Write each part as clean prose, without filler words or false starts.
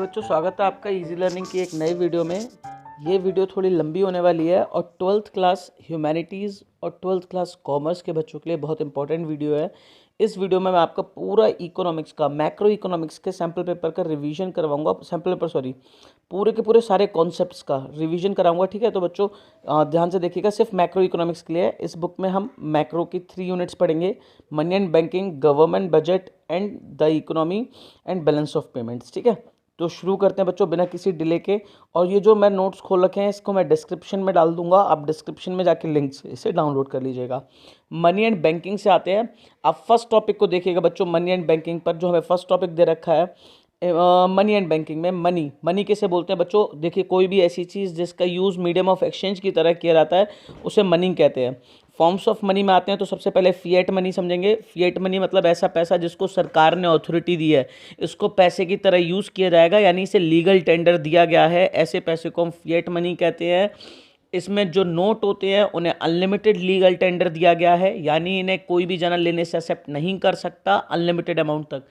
बच्चों, स्वागत है आपका इजी लर्निंग की एक नई वीडियो में। ये वीडियो थोड़ी लंबी होने वाली है और 12th क्लास ह्यूमैनिटीज़ और 12th क्लास कॉमर्स के बच्चों के लिए बहुत इंपॉर्टेंट वीडियो है। इस वीडियो में मैं आपका पूरा इकोनॉमिक्स का, मैक्रो इकोनॉमिक्स के सैम्पल पेपर का रिवीजन करवाऊंगा। पूरे के पूरे सारे कॉन्सेप्ट्स का रिवीजन कराऊंगा। ठीक है, तो बच्चों ध्यान से देखिएगा। सिर्फ मैक्रो इकोनॉमिक्स के लिए है। इस बुक में हम मैक्रो की 3 यूनिट्स पढ़ेंगे: money and banking, government budget and the economy and balance of payments. ठीक है, तो शुरू करते हैं बच्चों बिना किसी डिले के। और ये जो मैं नोट्स खोल रखे हैं इसको मैं डिस्क्रिप्शन में डाल दूंगा, आप डिस्क्रिप्शन में जाके लिंक से इसे डाउनलोड कर लीजिएगा। मनी एंड बैंकिंग से आते हैं। आप फर्स्ट टॉपिक को देखिएगा बच्चों। मनी एंड बैंकिंग पर जो हमें फर्स्ट टॉपिक दे रखा है, मनी एंड बैंकिंग में मनी किसे बोलते हैं बच्चों? देखिए, कोई भी ऐसी चीज़ जिसका यूज़ मीडियम ऑफ एक्सचेंज की तरह किया जाता है उसे मनी कहते हैं। फॉर्म्स ऑफ मनी में आते हैं तो सबसे पहले फिएट मनी समझेंगे। फिएट मनी मतलब ऐसा पैसा जिसको सरकार ने अथॉरिटी दी है, इसको पैसे की तरह यूज़ किया जाएगा, यानी इसे लीगल टेंडर दिया गया है, ऐसे पैसे को हम फिएट मनी कहते हैं। इसमें जो नोट होते हैं उन्हें अनलिमिटेड लीगल टेंडर दिया गया है, यानी इन्हें कोई भी जना लेने से एक्सेप्ट नहीं कर सकता अनलिमिटेड अमाउंट तक।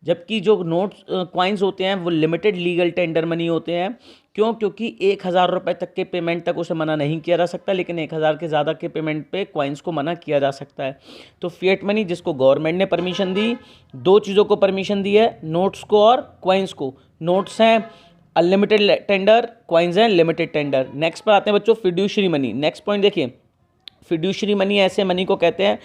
जबकि जो नोट्स क्वाइंस होते हैं वो लिमिटेड लीगल टेंडर मनी होते हैं। क्यों? क्योंकि 1,000 रुपये तक के पेमेंट तक उसे मना नहीं किया जा सकता, लेकिन 1,000 के ज़्यादा के पेमेंट पे क्वाइंस को मना किया जा सकता है। तो फिएट मनी जिसको गवर्नमेंट ने परमिशन दी, दो चीज़ों को परमिशन दी है, नोट्स को और क्वाइंस को। नोट्स हैं अनलिमिटेड टेंडर, क्वाइंस हैं लिमिटेड टेंडर। नेक्स्ट पर आते हैं बच्चों फिड्यूशरी मनी। नेक्स्ट पॉइंट देखिए, फिड्यूशरी मनी ऐसे मनी को कहते हैं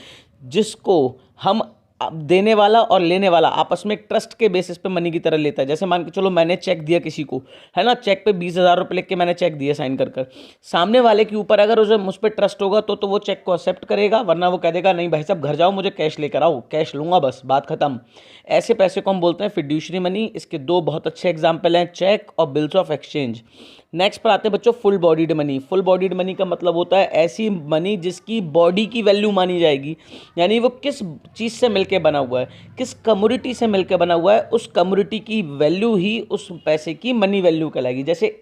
जिसको हम देने वाला और लेने वाला आपस में एक ट्रस्ट के बेसिस पे मनी की तरह लेता है। जैसे मान के चलो मैंने चेक दिया किसी को, है ना, चेक पे 20,000 रुपये लिख के मैंने चेक दिया साइन कर सामने वाले के ऊपर अगर उसे मुझ पर ट्रस्ट होगा तो वो चेक को एक्सेप्ट करेगा, वरना वो कह देगा नहीं भाई साहब घर जाओ, मुझे कैश लेकर आओ, कैश लूंगा बस, बात खत्म। ऐसे पैसे को हम बोलते हैं फिड्यूशरी मनी। इसके दो बहुत अच्छे एग्जाम्पल हैं, चेक और बिल्स ऑफ एक्सचेंज। नेक्स्ट पर आते हैं बच्चों full bodied money. Full bodied money का मतलब होता है ऐसी मनी जिसकी बॉडी की वैल्यू मानी जाएगी, यानी वो किस चीज़ से मिलके बना हुआ है, किस कमोडिटी से मिलकर बना हुआ है, उस कमोडिटी की वैल्यू ही उस पैसे की मनी वैल्यू कहलाएगी। जैसे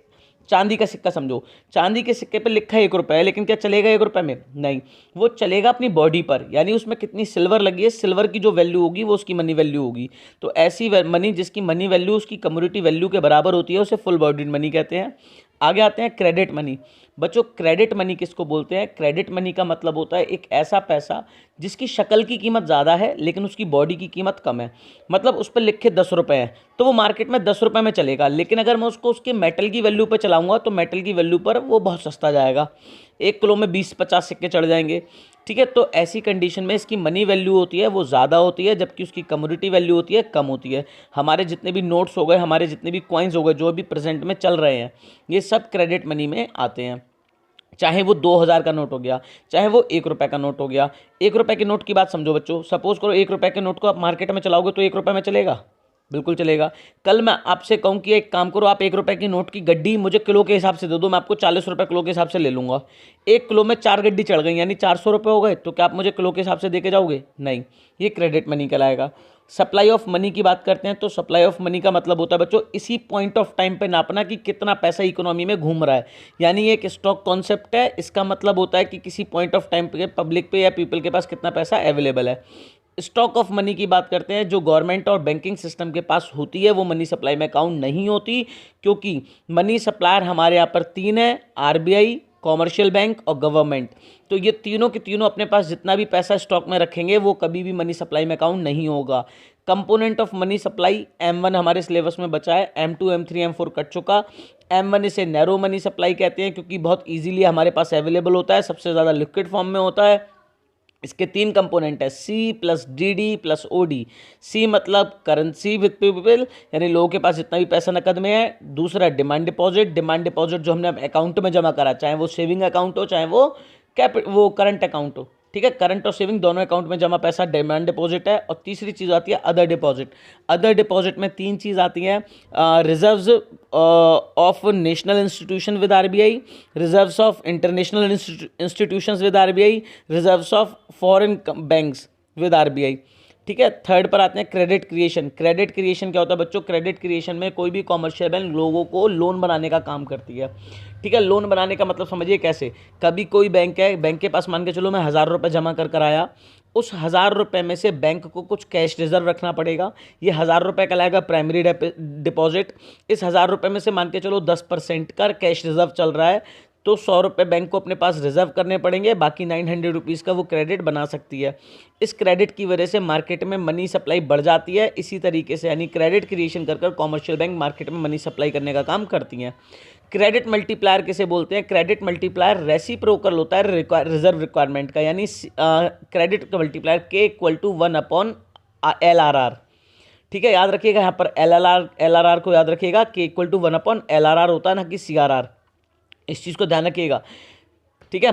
चांदी का सिक्का समझो, चांदी के सिक्के पे लिखा है 1 रुपये है, लेकिन क्या चलेगा 1 रुपये में? नहीं, वो चलेगा अपनी बॉडी पर, यानी उसमें कितनी सिल्वर लगी है, सिल्वर की जो वैल्यू होगी वो उसकी मनी वैल्यू होगी। तो ऐसी मनी जिसकी मनी वैल्यू उसकी कमोडिटी वैल्यू के बराबर होती है उसे फुल बॉडीड मनी कहते हैं। आगे आते हैं क्रेडिट मनी। बच्चों क्रेडिट मनी किसको बोलते हैं? क्रेडिट मनी का मतलब होता है एक ऐसा पैसा जिसकी शक्ल की कीमत ज़्यादा है लेकिन उसकी बॉडी की कीमत कम है। मतलब उस पर लिखे 10 रुपये हैं तो वो मार्केट में 10 रुपये में चलेगा, लेकिन अगर मैं उसको उसके मेटल की वैल्यू पर चलाऊंगा तो मेटल की वैल्यू पर वो बहुत सस्ता जाएगा, 1 किलो में 20-50 सिक्के चढ़ जाएंगे। ठीक है, तो ऐसी कंडीशन में इसकी मनी वैल्यू होती है वो ज़्यादा होती है, जबकि उसकी कमोडिटी वैल्यू होती है कम होती है। हमारे जितने भी नोट्स हो गए, हमारे जितने भी कॉइन्स हो गए जो अभी प्रेजेंट में चल रहे हैं, ये सब क्रेडिट मनी में आते हैं। चाहे वो 2,000 का नोट हो गया, चाहे वो 1 रुपये का नोट हो गया। 1 रुपये के नोट की बात समझो बच्चों। सपोज करो 1 रुपये के नोट को आप मार्केट में चलाओगे तो 1 रुपये में चलेगा? बिल्कुल चलेगा। कल मैं आपसे कहूँ कि एक काम करो, आप 1 रुपये की नोट की गड्डी मुझे किलो के हिसाब से दे दो, मैं आपको 40 रुपये किलो के हिसाब से ले लूँगा। 1 किलो में 4 गड्डी चढ़ गई, यानी 400 रुपये हो गए, तो क्या आप मुझे किलो के हिसाब से दे के जाओगे? नहीं, ये क्रेडिट मनी कहलाएगा। सप्लाई ऑफ मनी की बात करते हैं तो सप्लाई ऑफ मनी का मतलब होता है बच्चों इसी पॉइंट ऑफ टाइम पे नापना कि कितना पैसा इकोनॉमी में घूम रहा है, यानी ये एक स्टॉक कॉन्सेप्ट है। इसका मतलब होता है कि किसी पॉइंट ऑफ टाइम पे पब्लिक पे या पीपल के पास कितना पैसा अवेलेबल है। स्टॉक ऑफ मनी की बात करते हैं, जो गवर्नमेंट और बैंकिंग सिस्टम के पास होती है वो मनी सप्लाई में काउंट नहीं होती, क्योंकि मनी सप्लायर हमारे यहाँ पर 3 है: आरबीआई, कॉमर्शियल बैंक और गवर्नमेंट। तो ये तीनों के तीनों अपने पास जितना भी पैसा स्टॉक में रखेंगे वो कभी भी मनी सप्लाई में काउंट नहीं होगा। Component of money supply M1 हमारे सिलेबस में बचा है, M2, M3, M4 कट चुका। M1 इसे नैरो मनी सप्लाई कहते हैं क्योंकि बहुत ईजिली हमारे पास अवेलेबल होता है, सबसे ज़्यादा लिक्विड फॉर्म में होता है। इसके 3 कंपोनेंट है, C plus DD plus OD। C मतलब करेंसी विद पीपल, यानी लोगों के पास जितना भी पैसा नकद में है। दूसरा डिमांड डिपॉजिट। डिमांड डिपॉजिट जो हमने अकाउंट में जमा करा, चाहे वो सेविंग अकाउंट हो चाहे वो करंट अकाउंट हो। ठीक है, करंट और सेविंग दोनों अकाउंट में जमा पैसा डिमांड डिपॉजिट है। और तीसरी चीज़ आती है अदर डिपॉजिट। अदर डिपॉजिट में 3 चीज़ आती हैं: reserves of national institution with RBI, reserves of international institutions with RBI, reserves of foreign banks with RBI. ठीक है, थर्ड पर आते हैं क्रेडिट क्रिएशन। क्रेडिट क्रिएशन क्या होता है बच्चों? क्रेडिट क्रिएशन में कोई भी कॉमर्शियल बैंक लोगों को लोन बनाने का काम करती है। ठीक है, लोन बनाने का मतलब समझिए कैसे, कभी कोई बैंक है, बैंक के पास मान के चलो मैं 1,000 रुपये जमा कर आया, उस 1000 रुपये में से बैंक को कुछ कैश रिजर्व रखना पड़ेगा। ये 1000 रुपये कहलाएगा प्राइमरी डिपॉजिट। इस 1000 रुपये में से मान के चलो 10% का कैश रिजर्व चल रहा है, तो 100 रुपये बैंक को अपने पास रिजर्व करने पड़ेंगे, बाकी 900 रुपीज़ का वो क्रेडिट बना सकती है। इस क्रेडिट की वजह से मार्केट में मनी सप्लाई बढ़ जाती है। इसी तरीके से यानी क्रेडिट क्रिएशन कर कर कॉमर्शियल बैंक मार्केट में मनी सप्लाई करने का काम करती हैं। क्रेडिट मल्टीप्लायर किसे बोलते हैं? क्रेडिट मल्टीप्लायर रेसिप्रोकल होता है रिजर्व रिक्वायरमेंट का, यानी क्रेडिट का मल्टीप्लायर K=1/LRR। ठीक है, याद रखिएगा यहाँ पर LRR को याद रखिएगा, K=1/LRR होता है, ना कि CRR। इस चीज़ को ध्यान रखिएगा। ठीक है,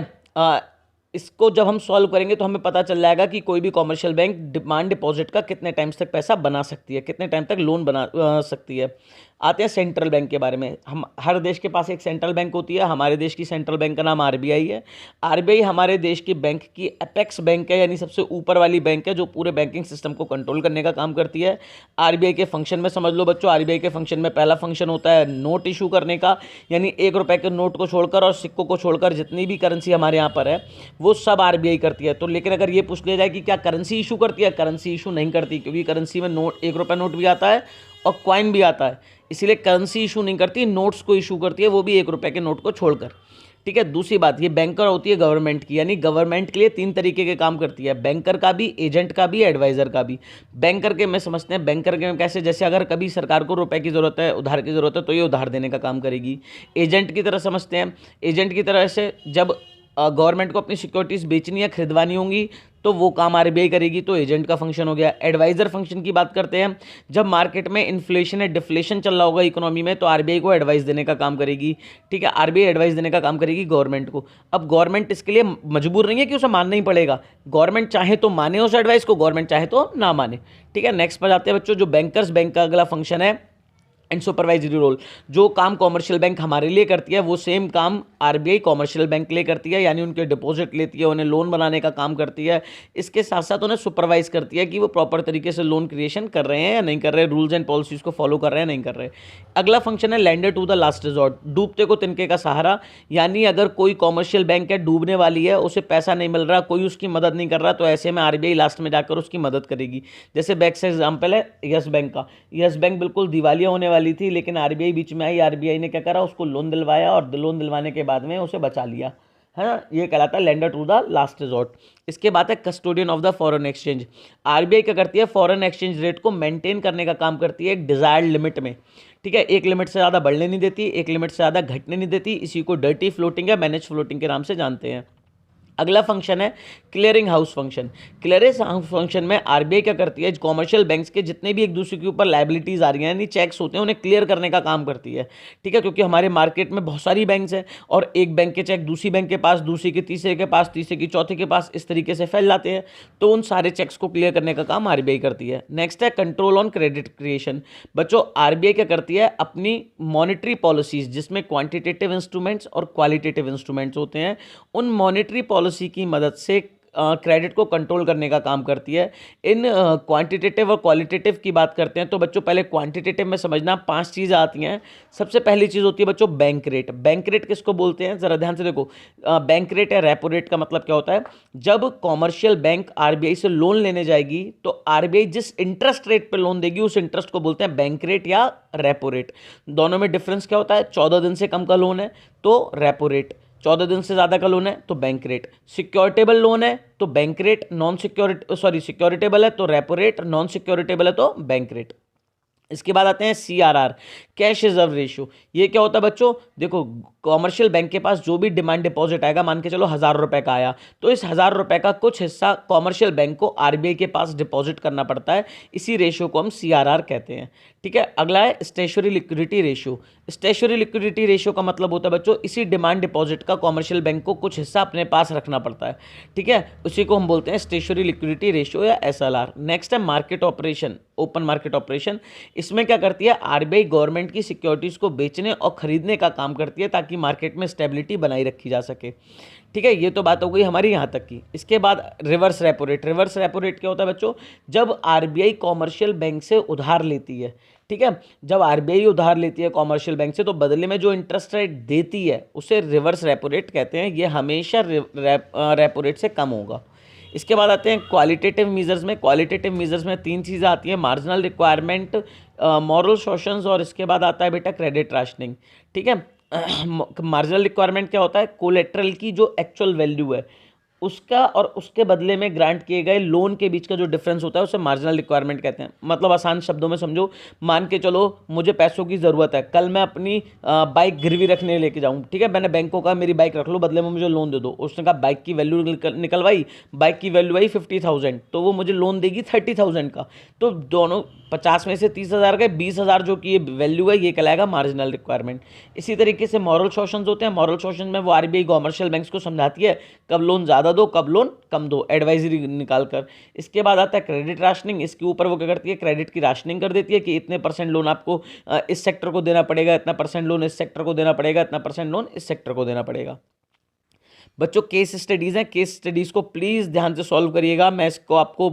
इसको जब हम सॉल्व करेंगे तो हमें पता चल जाएगा कि कोई भी कॉमर्शियल बैंक डिमांड डिपॉजिट का कितने टाइम्स तक पैसा बना सकती है, कितने टाइम तक लोन बना सकती है। आते हैं सेंट्रल बैंक के बारे में। हम हर देश के पास एक सेंट्रल बैंक होती है। हमारे देश की सेंट्रल बैंक का नाम RBI है। RBI हमारे देश की बैंक की एपेक्स बैंक है, यानी सबसे ऊपर वाली बैंक है जो पूरे बैंकिंग सिस्टम को कंट्रोल करने का काम करती है। RBI के फंक्शन में समझ लो बच्चों, RBI के फंक्शन में पहला फंक्शन होता है नोट इशू करने का, यानी 1 रुपये के नोट को छोड़कर और सिक्कों को छोड़कर जितनी भी करेंसी हमारे यहाँ पर है वो सब RBI करती है। तो लेकिन अगर ये पूछ लिया जाए कि क्या करेंसी इशू करती है, करेंसी इशू नहीं करती, क्योंकि करेंसी में नोट 1 रुपये नोट भी आता है और कॉइन भी आता है, इसलिए करेंसी इशू नहीं करती, नोट्स को इशू करती है, वो भी 1 रुपये के नोट को छोड़कर। ठीक है, दूसरी बात, ये बैंकर होती है गवर्नमेंट की, यानी गवर्नमेंट के लिए 3 तरीके के काम करती है, बैंकर का भी, एजेंट का भी, एडवाइज़र का भी। बैंकर के में समझते हैं, बैंकर के में कैसे, जैसे अगर कभी सरकार को रुपए की ज़रूरत है, उधार की ज़रूरत है, तो ये उधार देने का काम करेगी। एजेंट की तरह समझते हैं, एजेंट की तरह से जब गवर्नमेंट को अपनी सिक्योरिटीज़ बेचनी या खरीदवानी होंगी तो वो काम RBI करेगी, तो एजेंट का फंक्शन हो गया। एडवाइज़र फंक्शन की बात करते हैं, जब मार्केट में इन्फ्लेशन या डिफ्लेशन चल रहा होगा इकोनॉमी में, तो RBI को एडवाइस देने का काम करेगी। ठीक है, RBI एडवाइस देने का काम करेगी गवर्नमेंट को। अब गवर्नमेंट इसके लिए मजबूर नहीं है कि उसे मानना ही पड़ेगा, गवर्नमेंट चाहे तो माने उस एडवाइस को, गवर्नमेंट चाहे तो ना माने। ठीक है, नेक्स्ट पर जाते हैं बच्चों, जो बैंकर्स बैंक का अगला फंक्शन है एंड सुपरवाइजरी रोल। जो काम कॉमर्शियल बैंक हमारे लिए करती है वो सेम काम RBI कॉमर्शियल बैंक के लिए करती है, यानी उनके डिपॉजिट लेती है, उन्हें लोन बनाने का काम करती है, इसके साथ साथ उन्हें सुपरवाइज करती है कि वो प्रॉपर तरीके से लोन क्रिएशन कर रहे हैं या नहीं कर रहे, रूल्स एंड पॉलिसीज़ को फॉलो कर रहे हैं नहीं कर रहे। अगला फंक्शन है lender to the last resort, डूबते को तिनके का सहारा, यानी अगर कोई कॉमर्शियल बैंक है डूबने वाली है, उसे पैसा नहीं मिल रहा, कोई उसकी मदद नहीं कर रहा, तो ऐसे में RBI लास्ट में जाकर उसकी मदद करेगी। जैसे बेस्ट एग्जाम्पल है यस बैंक का। यस बैंक बिल्कुल दिवालिया होने वाली थी, लेकिन RBI बीच में आई, RBI ने क्या करा, उसको लोन दिलवाया और लोन दिलवाने के बाद में उसे बचा लिया है ना। ये कहलाता है lender to the last resort. इसके बाद है custodian of the foreign exchange. RBI क्या करती है, फॉरेन एक्सचेंज रेट को मेंटेन करने का काम करती है एक डिजायर्ड लिमिट में। ठीक है, एक लिमिट से ज़्यादा बढ़ने नहीं देती, एक लिमिट से ज़्यादा घटने नहीं देती। इसी को डर्टी फ्लोटिंग या मैनेज फ्लोटिंग के नाम से जानते हैं। अगला फंक्शन है clearing house function. Clearing house function में RBI क्या करती है, कॉमर्शियल बैंक्स के जितने भी एक दूसरे के ऊपर लाइबिलिटीज़ आ रही हैं, यानी चेक्स होते हैं, उन्हें क्लियर करने का काम करती है। ठीक है, क्योंकि हमारे मार्केट में बहुत सारी बैंक्स हैं और एक बैंक के चेक दूसरी बैंक के पास, दूसरी के तीसरे के पास, तीसरे की चौथे के पास, इस तरीके से फैल जाते हैं, तो उन सारे चेक्स को क्लियर करने का काम RBI करती है। नेक्स्ट है कंट्रोल ऑन क्रेडिट क्रिएशन। बच्चों, RBI क्या करती है, अपनी मॉनेटरी पॉलिसीज जिसमें क्वांटिटेटिव इंस्ट्रूमेंट्स और क्वालिटेटिव इंस्ट्रूमेंट्स होते हैं, उन मॉनेटरी पॉलिसी की मदद से क्रेडिट को कंट्रोल करने का काम करती है। इन क्वांटिटेटिव और क्वालिटेटिव की बात करते हैं तो बच्चों पहले क्वांटिटेटिव में समझना 5 चीज़ें आती हैं। सबसे पहली चीज़ होती है बच्चों बैंक रेट। बैंक रेट किसको बोलते हैं, ज़रा ध्यान से देखो। बैंक रेट या रेपो रेट का मतलब क्या होता है, जब कॉमर्शियल बैंक RBI से लोन लेने जाएगी तो RBI जिस इंटरेस्ट रेट पर लोन देगी उस इंटरेस्ट को बोलते हैं बैंक रेट या रेपो रेट। दोनों में डिफरेंस क्या होता है, 14 दिन से कम का लोन है तो रेपो रेट, 14 दिन से ज़्यादा का लोन है तो बैंक रेट, सिक्योरिटेबल लोन है तो बैंक रेट, सिक्योरिटेबल है तो रेपो रेट, नॉन सिक्योरिटेबल है तो बैंक रेट। इसके बाद आते हैं CRR, कैश रिजर्व रेशियो। ये क्या होता है बच्चों, देखो कॉमर्शियल बैंक के पास जो भी डिमांड डिपॉजिट आएगा, मान के चलो 1000 रुपये का आया, तो इस 1000 रुपये का कुछ हिस्सा कॉमर्शियल बैंक को RBI के पास डिपॉजिट करना पड़ता है। इसी रेशियो को हम CRR कहते हैं। ठीक है, अगला है stationary liquidity ratio. Stationary liquidity ratio का मतलब होता है बच्चों, इसी डिमांड डिपॉजिट का कॉमर्शियल बैंक को कुछ हिस्सा अपने पास रखना पड़ता है। ठीक है, उसी को हम बोलते हैं स्टेशनरी लिक्विडिटी रेशियो या SLR। नेक्स्ट है market operation, open market operation. इसमें क्या करती है, RBI गवर्नमेंट की सिक्योरिटीज़ को बेचने और खरीदने का काम करती है ताकि मार्केट में स्टेबिलिटी बनाई रखी जा सके। ठीक है, ये तो बात हो गई हमारी यहाँ तक की। इसके बाद reverse repo rate. Reverse repo rate क्या होता है बच्चों, जब RBI कॉमर्शियल बैंक से उधार लेती है, ठीक है, जब RBI उधार लेती है कॉमर्शियल बैंक से तो बदले में जो इंटरेस्ट रेट देती है उसे रिवर्स रेपो रेट कहते हैं। ये हमेशा रेपो रेट से कम होगा। इसके बाद आते हैं क्वालिटेटिव मेजर्स में। क्वालिटेटिव मेजर्स में 3 चीज़ें आती हैं, मार्जिनल रिक्वायरमेंट, मॉरल शोशंस और इसके बाद आता है बेटा क्रेडिट राशनिंग। ठीक है, मार्जिनल रिक्वायरमेंट क्या होता है? कोलेट्रल की जो एक्चुअल वैल्यू है उसका और उसके बदले में ग्रांट किए गए लोन के बीच का जो डिफरेंस होता है उसे मार्जिनल रिक्वायरमेंट कहते हैं। मतलब आसान शब्दों में समझो, मान के चलो मुझे पैसों की ज़रूरत है, कल मैं अपनी बाइक गिरवी रखने लेके जाऊँ, ठीक है, मैंने बैंक को कहा मेरी बाइक रख लो, बदले में मुझे लोन दे दो। उसने कहा बाइक की वैल्यू निकलवाई, बाइक की वैल्यू आई 50,000, तो वो मुझे लोन देगी 30,000 का। तो दोनों 50 में से 30,000 गए, 20,000 जो कि ये वैल्यू है ये कहलाएगा मार्जिनल रिक्वायरमेंट। इसी तरीके से मॉरल शोशंस होते हैं। मॉरल शोशन में वो आरबीआई कॉमर्शियल बैंक्स को समझाती है कब लोन ज़्यादा दो, कब लोन कम दो, एडवाइजरी निकाल कर। इसके बाद आता है क्रेडिट राशनिंग। इसके ऊपर वो क्या करती है? क्रेडिट की राशनिंग कर देती है कि इतने % लोन आपको इस सेक्टर को देना पड़ेगा, इतना % लोन इस सेक्टर को देना पड़ेगा, इतना % लोन इस सेक्टर को देना पड़ेगा। बच्चों केस स्टडीज़ हैं, केस स्टडीज़ को प्लीज़ ध्यान से सॉल्व करिएगा। मैं इसको आपको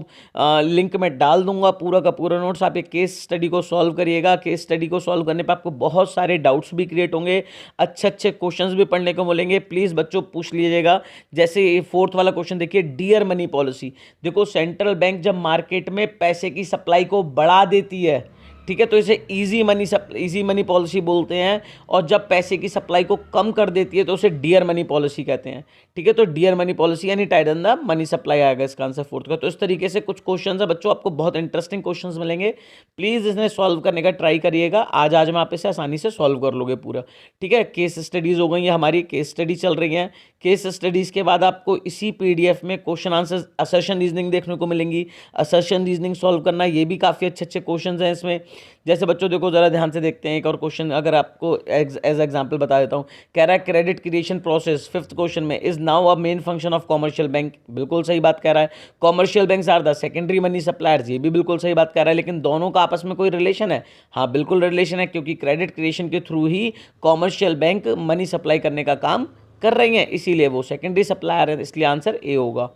लिंक में डाल दूंगा, पूरा का पूरा नोट्स। आप ये केस स्टडी को सॉल्व करिएगा। केस स्टडी को सॉल्व करने पे आपको बहुत सारे डाउट्स भी क्रिएट होंगे, अच्छे अच्छे क्वेश्चंस भी पढ़ने को मिलेंगे। प्लीज़ बच्चों पूछ लीजिएगा। जैसे ये 4th वाला क्वेश्चन देखिए, डियर मनी पॉलिसी। देखो सेंट्रल बैंक जब मार्केट में पैसे की सप्लाई को बढ़ा देती है, ठीक है, तो इसे इजी मनी पॉलिसी बोलते हैं। और जब पैसे की सप्लाई को कम कर देती है तो उसे डियर मनी पॉलिसी कहते हैं। ठीक है, तो डियर मनी पॉलिसी यानी टाइटन द मनी सप्लाई आएगा इसका आंसर 4th का। तो इस तरीके से कुछ क्वेश्चंस है बच्चों, आपको बहुत इंटरेस्टिंग क्वेश्चंस मिलेंगे। प्लीज़ इन्हें सॉल्व करने का ट्राई करिएगा। आज में आप इसे आसानी से सॉल्व कर लोगे पूरा। ठीक है, केस स्टडीज़ हो गई है, हमारी केस स्टडी चल रही है। केस स्टडीज़ के बाद आपको इसी PDF में क्वेश्चन आंसर असर्शन रीजनिंग देखने को मिलेंगी। असर्शन रीजनिंग सॉल्व करना, ये भी काफ़ी अच्छे अच्छे क्वेश्चन हैं इसमें। जैसे बच्चों देखो ज़रा ध्यान से देखते हैं एक और क्वेश्चन, अगर आपको एज एग्जाम्पल बता देता हूँ। कह रहा है credit creation process 5th question में is now a main function of commercial bank. बिल्कुल सही बात कह रहा है। Commercial banks are the secondary money suppliers, ये भी बिल्कुल सही बात कह रहा है। लेकिन दोनों का आपस में कोई रिलेशन है? हाँ बिल्कुल रिलेशन है, क्योंकि क्रेडिट क्रिएशन के थ्रू ही कॉमर्शियल बैंक मनी सप्लाई करने का काम कर रही हैं, इसीलिए वो सेकेंडरी सप्लायर है, इसलिए आंसर ए होगा।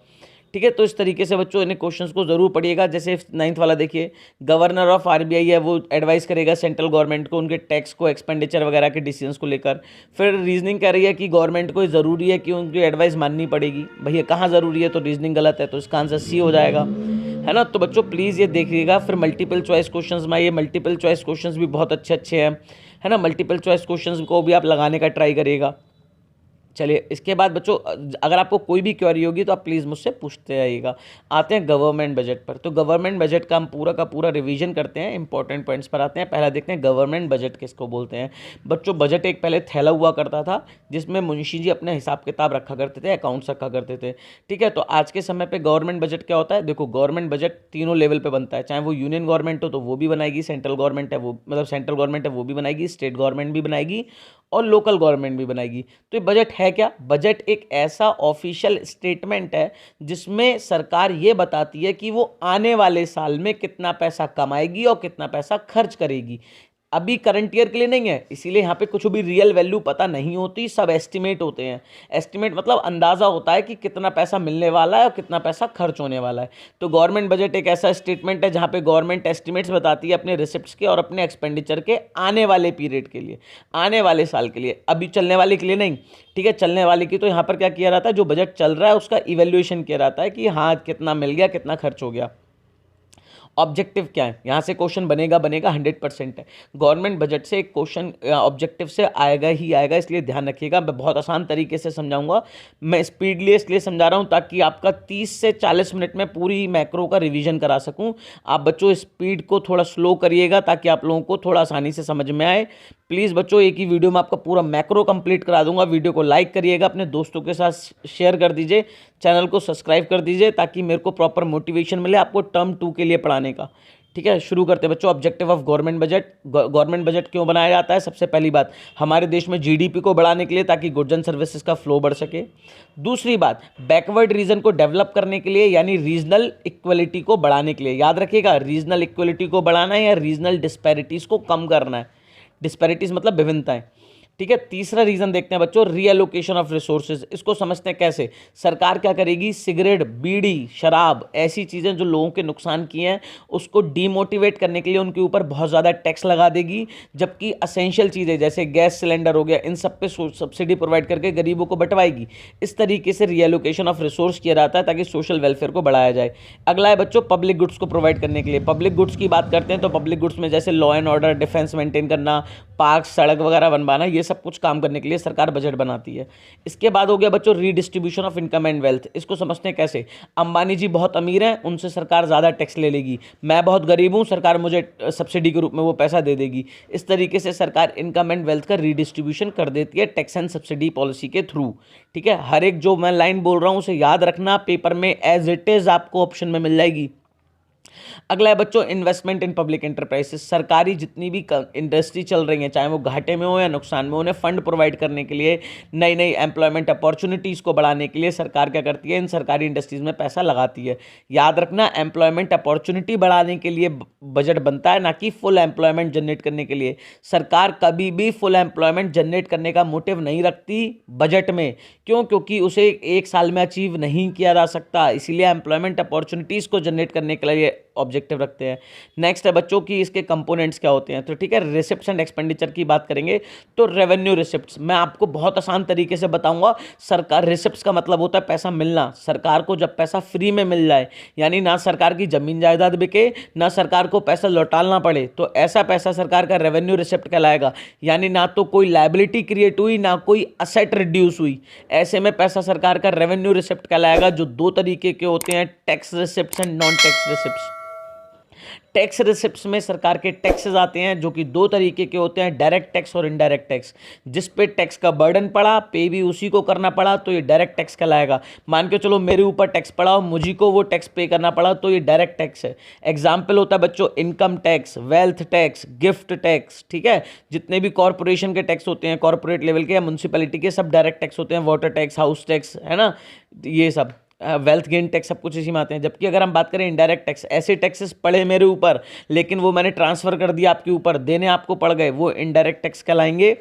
ठीक है, तो इस तरीके से बच्चों इन क्वेश्चंस को जरूर पढ़िएगा। जैसे 9th वाला देखिए, गवर्नर ऑफ RBI है, वो एडवाइस करेगा सेंट्रल गवर्नमेंट को उनके टैक्स को, एक्सपेंडिचर वगैरह के डिसीजंस को लेकर। फिर रीजनिंग कह रही है कि गवर्नमेंट को ज़रूरी है कि उनकी एडवाइस माननी पड़ेगी। भैया कहाँ ज़रूरी है? तो रीजनिंग गलत है, तो इसका आंसर सी हो जाएगा, है ना। तो बच्चों प्लीज़ ये देखिएगा। फिर मल्टीपल चॉइस क्वेश्चंस में, ये मल्टीपल चॉइस क्वेश्चंस भी बहुत अच्छे अच्छे हैं, है ना। मल्टीपल चॉइस क्वेश्चंस को भी आप लगाने का ट्राई करिएगा। चलिए, इसके बाद बच्चों अगर आपको कोई भी क्वेरी होगी तो आप प्लीज़ मुझसे पूछते आइएगा। आते हैं गवर्नमेंट बजट पर। तो गवर्नमेंट बजट का हम पूरा का पूरा रिवीजन करते हैं, इंपॉर्टेंट पॉइंट्स पर आते हैं। पहला देखते हैं गवर्नमेंट बजट किसको बोलते हैं। बच्चों बजट एक पहले थैला हुआ करता था जिसमें मुंशी जी अपने हिसाब किताब रखा करते थे, अकाउंट्स रखा करते थे। ठीक है, तो आज के समय पर गवर्नमेंट बजट क्या होता है? देखो गवर्नमेंट बजट तीनों लेवल पर बनता है, चाहे वो यूनियन गवर्नमेंट हो तो वो भी बनाएगी, सेंट्रल गवर्नमेंट है वो, मतलब सेंट्रल गवर्नमेंट है वो भी बनाएगी, स्टेट गवर्नमेंट भी बनाएगी और लोकल गवर्नमेंट भी बनाएगी। तो ये बजट है क्या? बजट एक ऐसा ऑफिशियल स्टेटमेंट है जिसमें सरकार ये बताती है कि वो आने वाले साल में कितना पैसा कमाएगी और कितना पैसा खर्च करेगी। अभी करंट ईयर के लिए नहीं है, इसीलिए यहाँ पे कुछ भी रियल वैल्यू पता नहीं होती, सब एस्टिमेट होते हैं। एस्टिमेट मतलब अंदाज़ा होता है कि कितना पैसा मिलने वाला है और कितना पैसा खर्च होने वाला है। तो गवर्नमेंट बजट एक ऐसा स्टेटमेंट है जहाँ पे गवर्नमेंट एस्टिमेट्स बताती है अपने रिसिप्ट्स के और अपने एक्सपेंडिचर के आने वाले पीरियड के लिए, आने वाले साल के लिए, अभी चलने वाले के लिए नहीं। ठीक है, चलने वाले की तो यहाँ पर क्या किया जाता है, जो बजट चल रहा है उसका इवेल्युएशन किया जाता है कि हाँ कितना मिल गया, कितना खर्च हो गया। ऑब्जेक्टिव क्या है? यहाँ से क्वेश्चन बनेगा 100% है। गवर्नमेंट बजट से एक क्वेश्चन ऑब्जेक्टिव से आएगा ही आएगा, इसलिए ध्यान रखिएगा। मैं बहुत आसान तरीके से समझाऊंगा, मैं स्पीडली इसलिए समझा रहा हूँ ताकि आपका 30 से 40 मिनट में पूरी मैक्रो का रिवीजन करा सकूँ। आप बच्चों स्पीड को थोड़ा स्लो करिएगा ताकि आप लोगों को थोड़ा आसानी से समझ में आए। प्लीज़ बच्चों एक ही वीडियो में आपका पूरा मैक्रो कंप्लीट करा दूंगा। वीडियो को लाइक करिएगा, अपने दोस्तों के साथ शेयर कर दीजिए, चैनल को सब्सक्राइब कर दीजिए ताकि मेरे को प्रॉपर मोटिवेशन मिले आपको टर्म 2 के लिए पढ़ाने का। ठीक है, शुरू करते हैं बच्चों। Objective of government budget. Government budget क्यों बनाया जाता है? सबसे पहली बात, हमारे देश में GDP को बढ़ाने के लिए ताकि गुड्स एंड सर्विसेज का फ्लो बढ़ सके। दूसरी बात, बैकवर्ड रीजन को डेवलप करने के लिए यानी रीजनल इक्वलिटी को बढ़ाने के लिए। याद रखिएगा, रीजनल इक्वलिटी को बढ़ाना है या रीजनल डिस्पैरिटीज़ को कम करना है। डिस्पैरिटीज़ मतलब विभिन्नताएं। ठीक है। तीसरा रीजन देखते हैं बच्चों, रीएलोकेशन ऑफ रिसोर्सेज। इसको समझते हैं कैसे। सरकार क्या करेगी, सिगरेट, बीड़ी, शराब, ऐसी चीजें जो लोगों के नुकसान किए हैं उसको डीमोटिवेट करने के लिए उनके ऊपर बहुत ज्यादा टैक्स लगा देगी, जबकि असेंशियल चीजें जैसे गैस सिलेंडर हो गया इन सब पे सब्सिडी प्रोवाइड करके गरीबों को बंटवाएगी। इस तरीके से रीएलोकेशन ऑफ रिसोर्स किया जाता है ताकि सोशल वेलफेयर को बढ़ाया जाए। अगला है बच्चों पब्लिक गुड्स को प्रोवाइड करने के लिए। पब्लिक गुड्स की बात करते हैं तो पब्लिक गुड्स में जैसे law and order, defence maintain करना, पार्क, सड़क वगैरह बनवाना, ये सब कुछ काम करने के लिए सरकार बजट बनाती है। इसके बाद हो गया बच्चों redistribution of income and wealth. इसको समझते हैं कैसे। अंबानी जी बहुत अमीर हैं, उनसे सरकार ज़्यादा टैक्स ले लेगी। मैं बहुत गरीब हूँ, सरकार मुझे सब्सिडी के रूप में वो पैसा दे देगी। इस तरीके से सरकार इनकम एंड वेल्थ का रीडिस्ट्रीब्यूशन कर देती है टैक्स एंड सब्सिडी पॉलिसी के थ्रू। ठीक है, हर एक जो मैं लाइन बोल रहा हूँ उसे याद रखना, पेपर में एज इट इज आपको ऑप्शन में मिल जाएगी। अगला है बच्चों इन्वेस्टमेंट इन पब्लिक एंटरप्राइजेस। सरकारी जितनी भी इंडस्ट्री चल रही है, चाहे वो घाटे में हो या नुकसान में, उन्हें फंड प्रोवाइड करने के लिए, नई नई एम्प्लॉयमेंट अपॉर्चुनिटीज़ को बढ़ाने के लिए सरकार क्या करती है, इन सरकारी इंडस्ट्रीज़ में पैसा लगाती है। याद रखना, एम्प्लॉयमेंट अपॉर्चुनिटी बढ़ाने के लिए बजट बनता है, ना कि फुल एम्प्लॉयमेंट जनरेट करने के लिए। सरकार कभी भी फुल एम्प्लॉयमेंट जनरेट करने का मोटिव नहीं रखती बजट में। क्यों? क्योंकि उसे एक साल में अचीव नहीं किया जा सकता, इसीलिए एम्प्लॉयमेंट अपॉर्चुनिटीज़ को जनरेट करने के लिए ऑब्जेक्टिव रखते हैं। नेक्स्ट है बच्चों की इसके कंपोनेंट्स क्या होते हैं। तो ठीक है, रिसिप्ट्स एंड एक्सपेंडिचर की बात करेंगे तो रेवेन्यू रिसिप्ट्स मैं आपको बहुत आसान तरीके से बताऊंगा। सरकार, रिसिप्ट्स का मतलब होता है पैसा मिलना। सरकार को जब पैसा फ्री में मिल जाए, यानी ना सरकार की जमीन जायदाद बिके, ना सरकार को पैसा लौटाना पड़े, तो ऐसा पैसा सरकार का रेवेन्यू रिसिप्ट कहलाएगा। यानी ना तो कोई लायबिलिटी क्रिएट हुई, ना कोई असेट रिड्यूस हुई, ऐसे में पैसा सरकार का रेवेन्यू रिसिप्ट कहलाएगा, जो दो तरीके के होते हैं, tax receipts and non tax receipts. Tax receipts में सरकार के टैक्सेस आते हैं जो कि दो तरीके के होते हैं, डायरेक्ट टैक्स और इनडायरेक्ट टैक्स। जिस पे टैक्स का बर्डन पड़ा, पे भी उसी को करना पड़ा, तो ये डायरेक्ट टैक्स कहलाएगा। मान के चलो मेरे ऊपर टैक्स पड़ा और मुझी को वो टैक्स पे करना पड़ा, तो ये डायरेक्ट टैक्स है। एग्जाम्पल होता है बच्चों income tax, wealth tax, gift tax. ठीक है, जितने भी कॉर्पोरेशन के टैक्स होते हैं, कॉर्पोरेट लेवल के या म्यूनसिपैलिटी के, सब डायरेक्ट टैक्स होते हैं। वाटर टैक्स, हाउस टैक्स, है ना, ये सब वेल्थ गेन टैक्स, सब कुछ इसी में आते हैं। जबकि अगर हम बात करें इनडायरेक्ट टैक्स, ऐसे टैक्सेस पड़े मेरे ऊपर लेकिन वो मैंने ट्रांसफर कर दिया आपके ऊपर, देने आपको पड़ गए, वो इनडायरेक्ट टैक्स कहलाएंगे।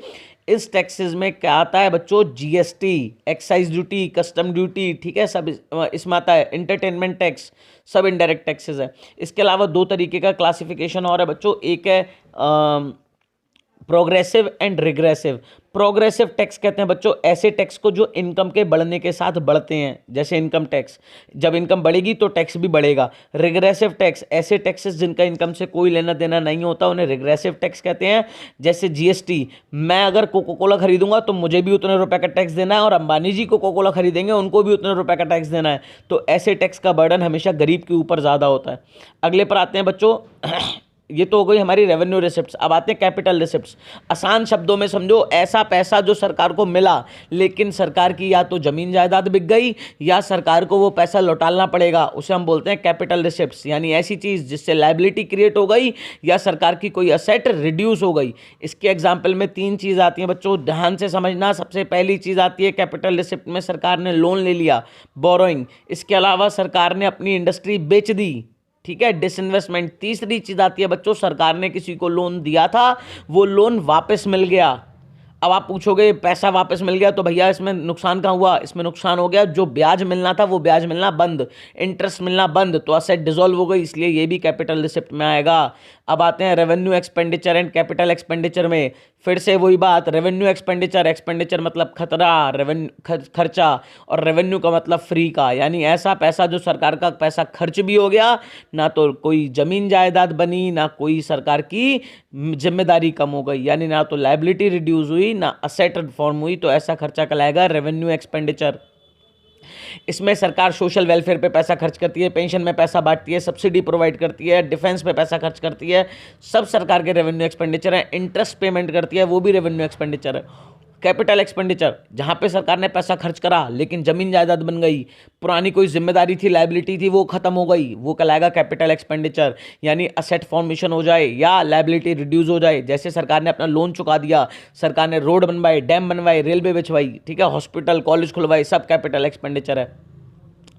इस टैक्सेस में क्या आता है बच्चों, GST, excise duty, custom duty, ठीक है, सब इसमें आता है। एंटरटेनमेंट टैक्स, सब इनडायरेक्ट टैक्सेस है। इसके अलावा दो तरीके का क्लासिफिकेशन और है बच्चों, एक है progressive and regressive. Progressive tax कहते हैं बच्चों ऐसे टैक्स को जो इनकम के बढ़ने के साथ बढ़ते हैं, जैसे इनकम टैक्स, जब इनकम बढ़ेगी तो टैक्स भी बढ़ेगा। रिग्रेसिव टैक्स, ऐसे टैक्सेस जिनका इनकम से कोई लेना देना नहीं होता, उन्हें रिग्रेसिव टैक्स कहते हैं। जैसे जीएसटी, मैं अगर कोको कोला खरीदूंगा तो मुझे भी उतने रुपए का टैक्स देना है, और अंबानी जी कोको कोला खरीदेंगे उनको भी उतने रुपए का टैक्स देना है। तो ऐसे टैक्स का बर्डन हमेशा गरीब के ऊपर ज़्यादा होता है। अगले पर आते हैं बच्चों ये तो हो गई हमारी रेवेन्यू रिसिप्ट्स। अब आते हैं कैपिटल रिसिप्ट्स। आसान शब्दों में समझो, ऐसा पैसा जो सरकार को मिला लेकिन सरकार की या तो जमीन जायदाद बिक गई या सरकार को वो पैसा लौटाना पड़ेगा, उसे हम बोलते हैं कैपिटल रिसिप्ट्स। यानी ऐसी चीज़ जिससे लायबिलिटी क्रिएट हो गई या सरकार की कोई असेट रिड्यूस हो गई। इसके एग्जाम्पल में तीन चीज़ आती हैं बच्चों, ध्यान से समझना। सबसे पहली चीज़ आती है कैपिटल रिसिप्ट में सरकार ने लोन ले लिया, बोरोइंग। इसके अलावा सरकार ने अपनी इंडस्ट्री बेच दी, ठीक है, डिसइन्वेस्टमेंट। तीसरी चीज आती है बच्चों, सरकार ने किसी को लोन दिया था, वो लोन वापस मिल गया। अब आप पूछोगे पैसा वापस मिल गया तो भैया इसमें नुकसान कहाँ हुआ? इसमें नुकसान हो गया, जो ब्याज मिलना था वो ब्याज मिलना बंद, इंटरेस्ट मिलना बंद, तो असेट डिसॉल्व हो गई, इसलिए ये भी कैपिटल रिसिप्ट में आएगा। अब आते हैं revenue expenditure and capital expenditure में। फिर से वही बात, रेवेन्यू एक्सपेंडिचर, एक्सपेंडिचर मतलब खतरा, रेवेन्यू खर्चा, और रेवेन्यू का मतलब फ्री का, यानी ऐसा पैसा जो सरकार का पैसा खर्च भी हो गया, ना तो कोई जमीन जायदाद बनी, ना कोई सरकार की जिम्मेदारी कम हो गई, यानी ना तो लायबिलिटी रिड्यूस हुई ना असेट फॉर्म हुई, तो ऐसा खर्चा कहलाएगा रेवेन्यू एक्सपेंडिचर। इसमें सरकार सोशल वेलफेयर पे पैसा खर्च करती है, पेंशन में पैसा बांटती है, सब्सिडी प्रोवाइड करती है, डिफेंस पे पैसा खर्च करती है, सब सरकार के रेवेन्यू एक्सपेंडिचर है। इंटरेस्ट पेमेंट करती है, वो भी रेवेन्यू एक्सपेंडिचर है। कैपिटल एक्सपेंडिचर, जहां पे सरकार ने पैसा खर्च करा लेकिन जमीन जायदाद बन गई, पुरानी कोई जिम्मेदारी थी, लायबिलिटी थी, वो खत्म हो गई, वो कहलाएगा कैपिटल एक्सपेंडिचर। यानी असेट फॉर्मेशन हो जाए या लायबिलिटी रिड्यूस हो जाए, जैसे सरकार ने अपना लोन चुका दिया, सरकार ने रोड बनवाए, डैम बनवाए, रेलवे बिछवाई, ठीक है, हॉस्पिटल कॉलेज खुलवाए, सब कैपिटल एक्सपेंडिचर है।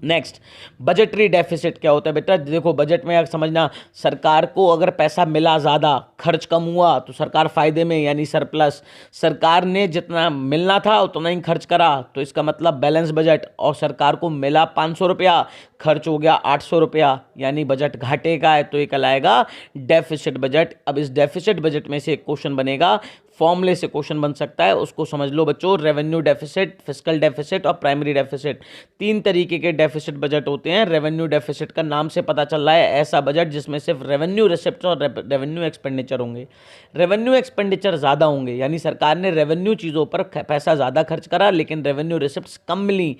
नेक्स्ट, बजटरी डेफिसिट क्या होता है बेटा? देखो, बजट में अगर समझना, सरकार को अगर पैसा मिला ज़्यादा, खर्च कम हुआ तो सरकार फायदे में यानी सरप्लस। सरकार ने जितना मिलना था उतना ही खर्च करा तो इसका मतलब बैलेंस बजट। और सरकार को मिला 500 रुपया, खर्च हो गया 800 रुपया, यानी बजट घाटे का है, तो ये कहलाएगा डेफिसिट बजट। अब इस डेफिसिट बजट में से एक क्वेश्चन बनेगा, फॉर्मूले से क्वेश्चन बन सकता है, उसको समझ लो बच्चों। रेवेन्यू डेफिसिट, फिस्कल डेफिसिट और प्राइमरी डेफिसिट, तीन तरीके के डेफिसिट बजट होते हैं। रेवेन्यू डेफिसिट का नाम से पता चल रहा है ऐसा बजट जिसमें सिर्फ रेवेन्यू रिसिप्ट और रेवेन्यू एक्सपेंडिचर होंगे। रेवेन्यू एक्सपेंडिचर ज़्यादा होंगे, यानी सरकार ने रेवेन्यू चीज़ों पर पैसा ज़्यादा खर्च करा लेकिन रेवेन्यू रिसिप्ट कम मिली,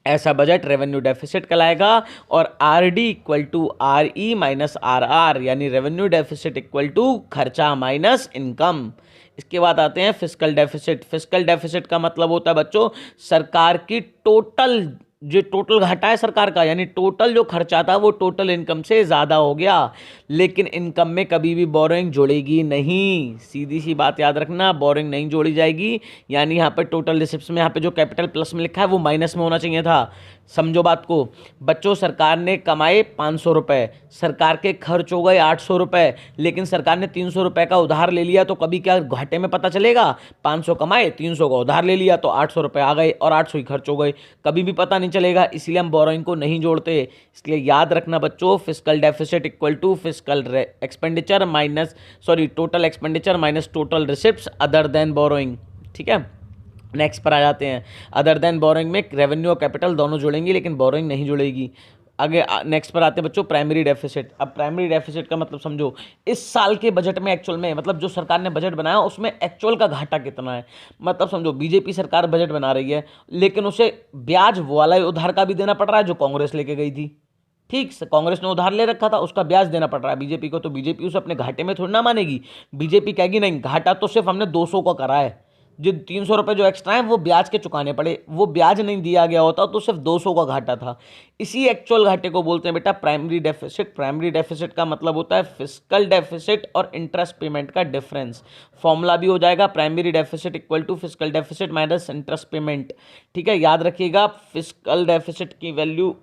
ऐसा बजट रेवेन्यू डेफिसिट कहलाएगा। और R D equal to R E minus R R, यानी रेवेन्यू डेफिसिट इक्वल टू खर्चा माइनस इनकम। इसके बाद आते हैं फिस्कल डेफिसिट। फिस्कल डेफिसिट का मतलब होता है बच्चों सरकार की टोटल, जो टोटल घाटा है सरकार का, यानी टोटल जो खर्चा था वो टोटल इनकम से ज़्यादा हो गया, लेकिन इनकम में कभी भी बोरोइंग जोड़ेगी नहीं। सीधी सी बात याद रखना, बोरोइंग नहीं जोड़ी जाएगी। यानी यहाँ पर टोटल रिसिप्ट्स में यहाँ पे जो कैपिटल प्लस में लिखा है वो माइनस में होना चाहिए था। समझो बात को बच्चों, सरकार ने कमाए 500 रुपये, सरकार के खर्च हो गए 800 रुपये, लेकिन सरकार ने 300 रुपये का उधार ले लिया तो कभी क्या घाटे में पता चलेगा? 500 कमाए, 300 का उधार ले लिया तो 800 रुपये आ गए और 800 ही खर्च हो गए, कभी भी पता नहीं चलेगा। इसलिए हम बोरोइंग को नहीं जोड़ते। इसलिए याद रखना बच्चों, fiscal deficit equal to fiscal expenditure minus, sorry, total expenditure minus total receipts other than borrowing. ठीक है, नेक्स्ट पर आ जाते हैं। अदर देन बोरोइंग में रेवेन्यू और कैपिटल दोनों जुड़ेंगी लेकिन बोरोइंग नहीं जुड़ेगी। आगे नेक्स्ट पर आते हैं बच्चों प्राइमरी डेफिसिट। अब प्राइमरी डेफिसिट का मतलब समझो, इस साल के बजट में एक्चुअल में, मतलब जो सरकार ने बजट बनाया उसमें एक्चुअल का घाटा कितना है। मतलब समझो बीजेपी सरकार बजट बना रही है लेकिन उसे ब्याज वाला उधार का भी देना पड़ रहा है जो कांग्रेस लेके गई थी। ठीक, कांग्रेस ने उधार ले रखा था, उसका ब्याज देना पड़ रहा है बीजेपी को, तो बीजेपी उसे अपने घाटे में थोड़ी ना मानेगी। बीजेपी कहेगी नहीं, घाटा तो सिर्फ हमने 200 का करा है, जो 300 रुपये जो एक्स्ट्रा है वो ब्याज के चुकाने पड़े, वो ब्याज नहीं दिया गया होता तो सिर्फ 200 का घाटा था। इसी एक्चुअल घाटे को बोलते हैं बेटा प्राइमरी डेफिसिट। प्राइमरी डेफिसिट का मतलब होता है फिस्कल डेफिसिट और इंटरेस्ट पेमेंट का डिफरेंस। फॉर्मूला भी हो जाएगा primary deficit equal to fiscal deficit minus interest payment. ठीक है, याद रखिएगा फिस्कल डेफिसिट की वैल्यू,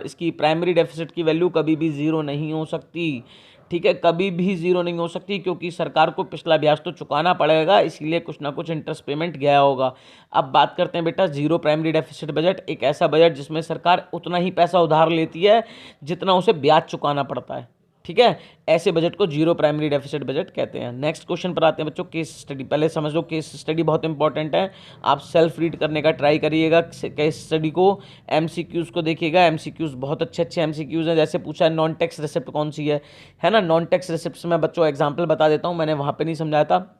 इसकी प्राइमरी डेफिसिट की वैल्यू कभी भी जीरो नहीं हो सकती। ठीक है, कभी भी जीरो नहीं हो सकती क्योंकि सरकार को पिछला ब्याज तो चुकाना पड़ेगा, इसीलिए कुछ ना कुछ इंटरेस्ट पेमेंट गया होगा। अब बात करते हैं बेटा जीरो प्राइमरी डेफिसिट बजट। एक ऐसा बजट जिसमें सरकार उतना ही पैसा उधार लेती है जितना उसे ब्याज चुकाना पड़ता है। ठीक है, ऐसे बजट को जीरो प्राइमरी डेफिसिट बजट कहते हैं। नेक्स्ट क्वेश्चन पर आते हैं बच्चों केस स्टडी। पहले समझ लो केस स्टडी बहुत इंपॉर्टेंट है, आप सेल्फ रीड करने का ट्राई करिएगा केस स्टडी को। एमसीक्यूज को देखिएगा, एमसीक्यूज बहुत अच्छे अच्छे एमसीक्यूज हैं। जैसे पूछा है नॉन टैक्स रिसिप्ट कौन सी है ना। नॉन टैक्स रिसिप्ट में बच्चों एग्जाम्पल बता देता हूँ, मैंने वहाँ पर नहीं समझाया था।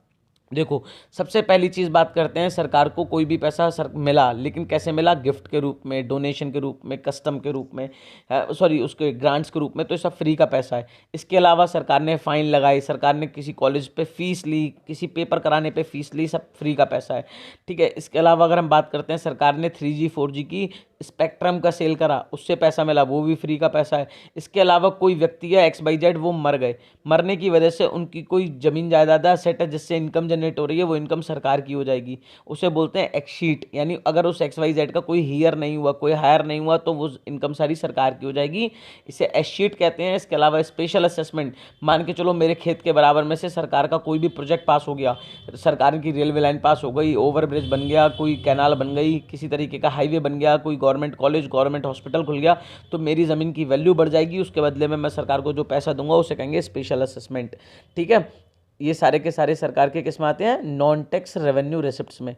देखो, सबसे पहली चीज़ बात करते हैं, सरकार को कोई भी पैसा मिला लेकिन कैसे मिला? गिफ्ट के रूप में, डोनेशन के रूप में, कस्टम के रूप में, सॉरी उसके ग्रांट्स के रूप में, तो ये सब फ्री का पैसा है। इसके अलावा सरकार ने फाइन लगाई, सरकार ने किसी कॉलेज पे फीस ली, किसी पेपर कराने पे फीस ली, सब फ्री का पैसा है। ठीक है, इसके अलावा अगर हम बात करते हैं सरकार ने 3G 4G की स्पेक्ट्रम का सेल करा, उससे पैसा मिला, वो भी फ्री का पैसा है। इसके अलावा कोई व्यक्ति या XYZ वो मर गए, मरने की वजह से उनकी कोई ज़मीन जायदाद सेट है जिससे इनकम जनरेट हो रही है, वो इनकम सरकार की हो जाएगी, उसे बोलते हैं एक्सशीट। यानी अगर उस XYZ का कोई हियर नहीं हुआ, कोई हायर नहीं हुआ तो वो इनकम सारी सरकार की हो जाएगी, इसे एसशीट कहते हैं। इसके अलावा स्पेशल असेसमेंट, मान के चलो मेरे खेत के बराबर में से सरकार का कोई भी प्रोजेक्ट पास हो गया, सरकार की रेलवे लाइन पास हो गई, ओवर ब्रिज बन गया, कोई कैनाल बन गई, किसी तरीके का हाईवे बन गया, कोई गवर्नमेंट कॉलेज, गवर्नमेंट हॉस्पिटल खुल गया, तो मेरी ज़मीन की वैल्यू बढ़ जाएगी, उसके बदले में मैं सरकार को जो पैसा दूंगा उसे कहेंगे स्पेशल असेसमेंट। ठीक है, ये सारे के सारे सरकार के किस में आते हैं? नॉन टैक्स रेवेन्यू रिसिप्ट्स में।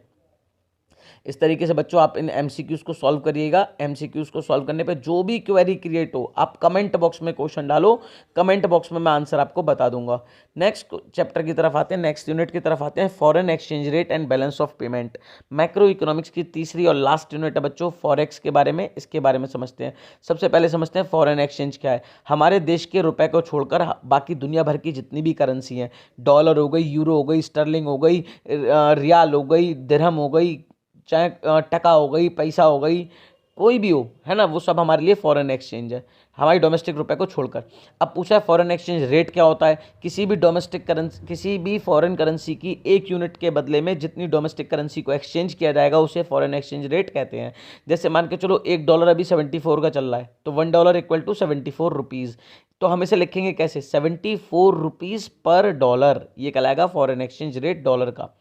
इस तरीके से बच्चों आप इन एमसीक्यूज को सॉल्व करिएगा। एमसीक्यूज को सॉल्व करने पे जो भी क्वेरी क्रिएट हो आप कमेंट बॉक्स में क्वेश्चन डालो, कमेंट बॉक्स में मैं आंसर आपको बता दूंगा। नेक्स्ट चैप्टर की तरफ आते हैं, नेक्स्ट यूनिट की तरफ आते हैं, foreign exchange rate and balance of payment. Macro economics की तीसरी और लास्ट यूनिट है बच्चों फॉरेक्स के बारे में, इसके बारे में समझते हैं। सबसे पहले समझते हैं फॉरेन एक्सचेंज क्या है। हमारे देश के रुपए को छोड़कर बाकी दुनिया भर की जितनी भी करेंसी हैं, डॉलर हो गई, यूरो हो गई, स्टर्लिंग हो गई, रियाल हो गई, दिरहम हो गई, चाहे टका हो गई, पैसा हो गई, कोई भी हो, है ना, वो सब हमारे लिए फॉरेन एक्सचेंज है, हमारी डोमेस्टिक रुपए को छोड़कर। अब पूछा है फॉरेन एक्सचेंज रेट क्या होता है। किसी भी डोमेस्टिक करेंसी, किसी भी फॉरेन करेंसी की एक यूनिट के बदले में जितनी डोमेस्टिक करेंसी को एक्सचेंज किया जाएगा उसे फॉरेन एक्सचेंज रेट कहते हैं। जैसे मान के चलो $1 अभी 74 का चल रहा है, तो $1 इक्वल टू 74 रुपीज़। तो हम इसे लिखेंगे कैसे, 74 रुपीज़ पर डॉलर, ये कहलाएगा फॉरेन एक्सचेंज रेट डॉलर का।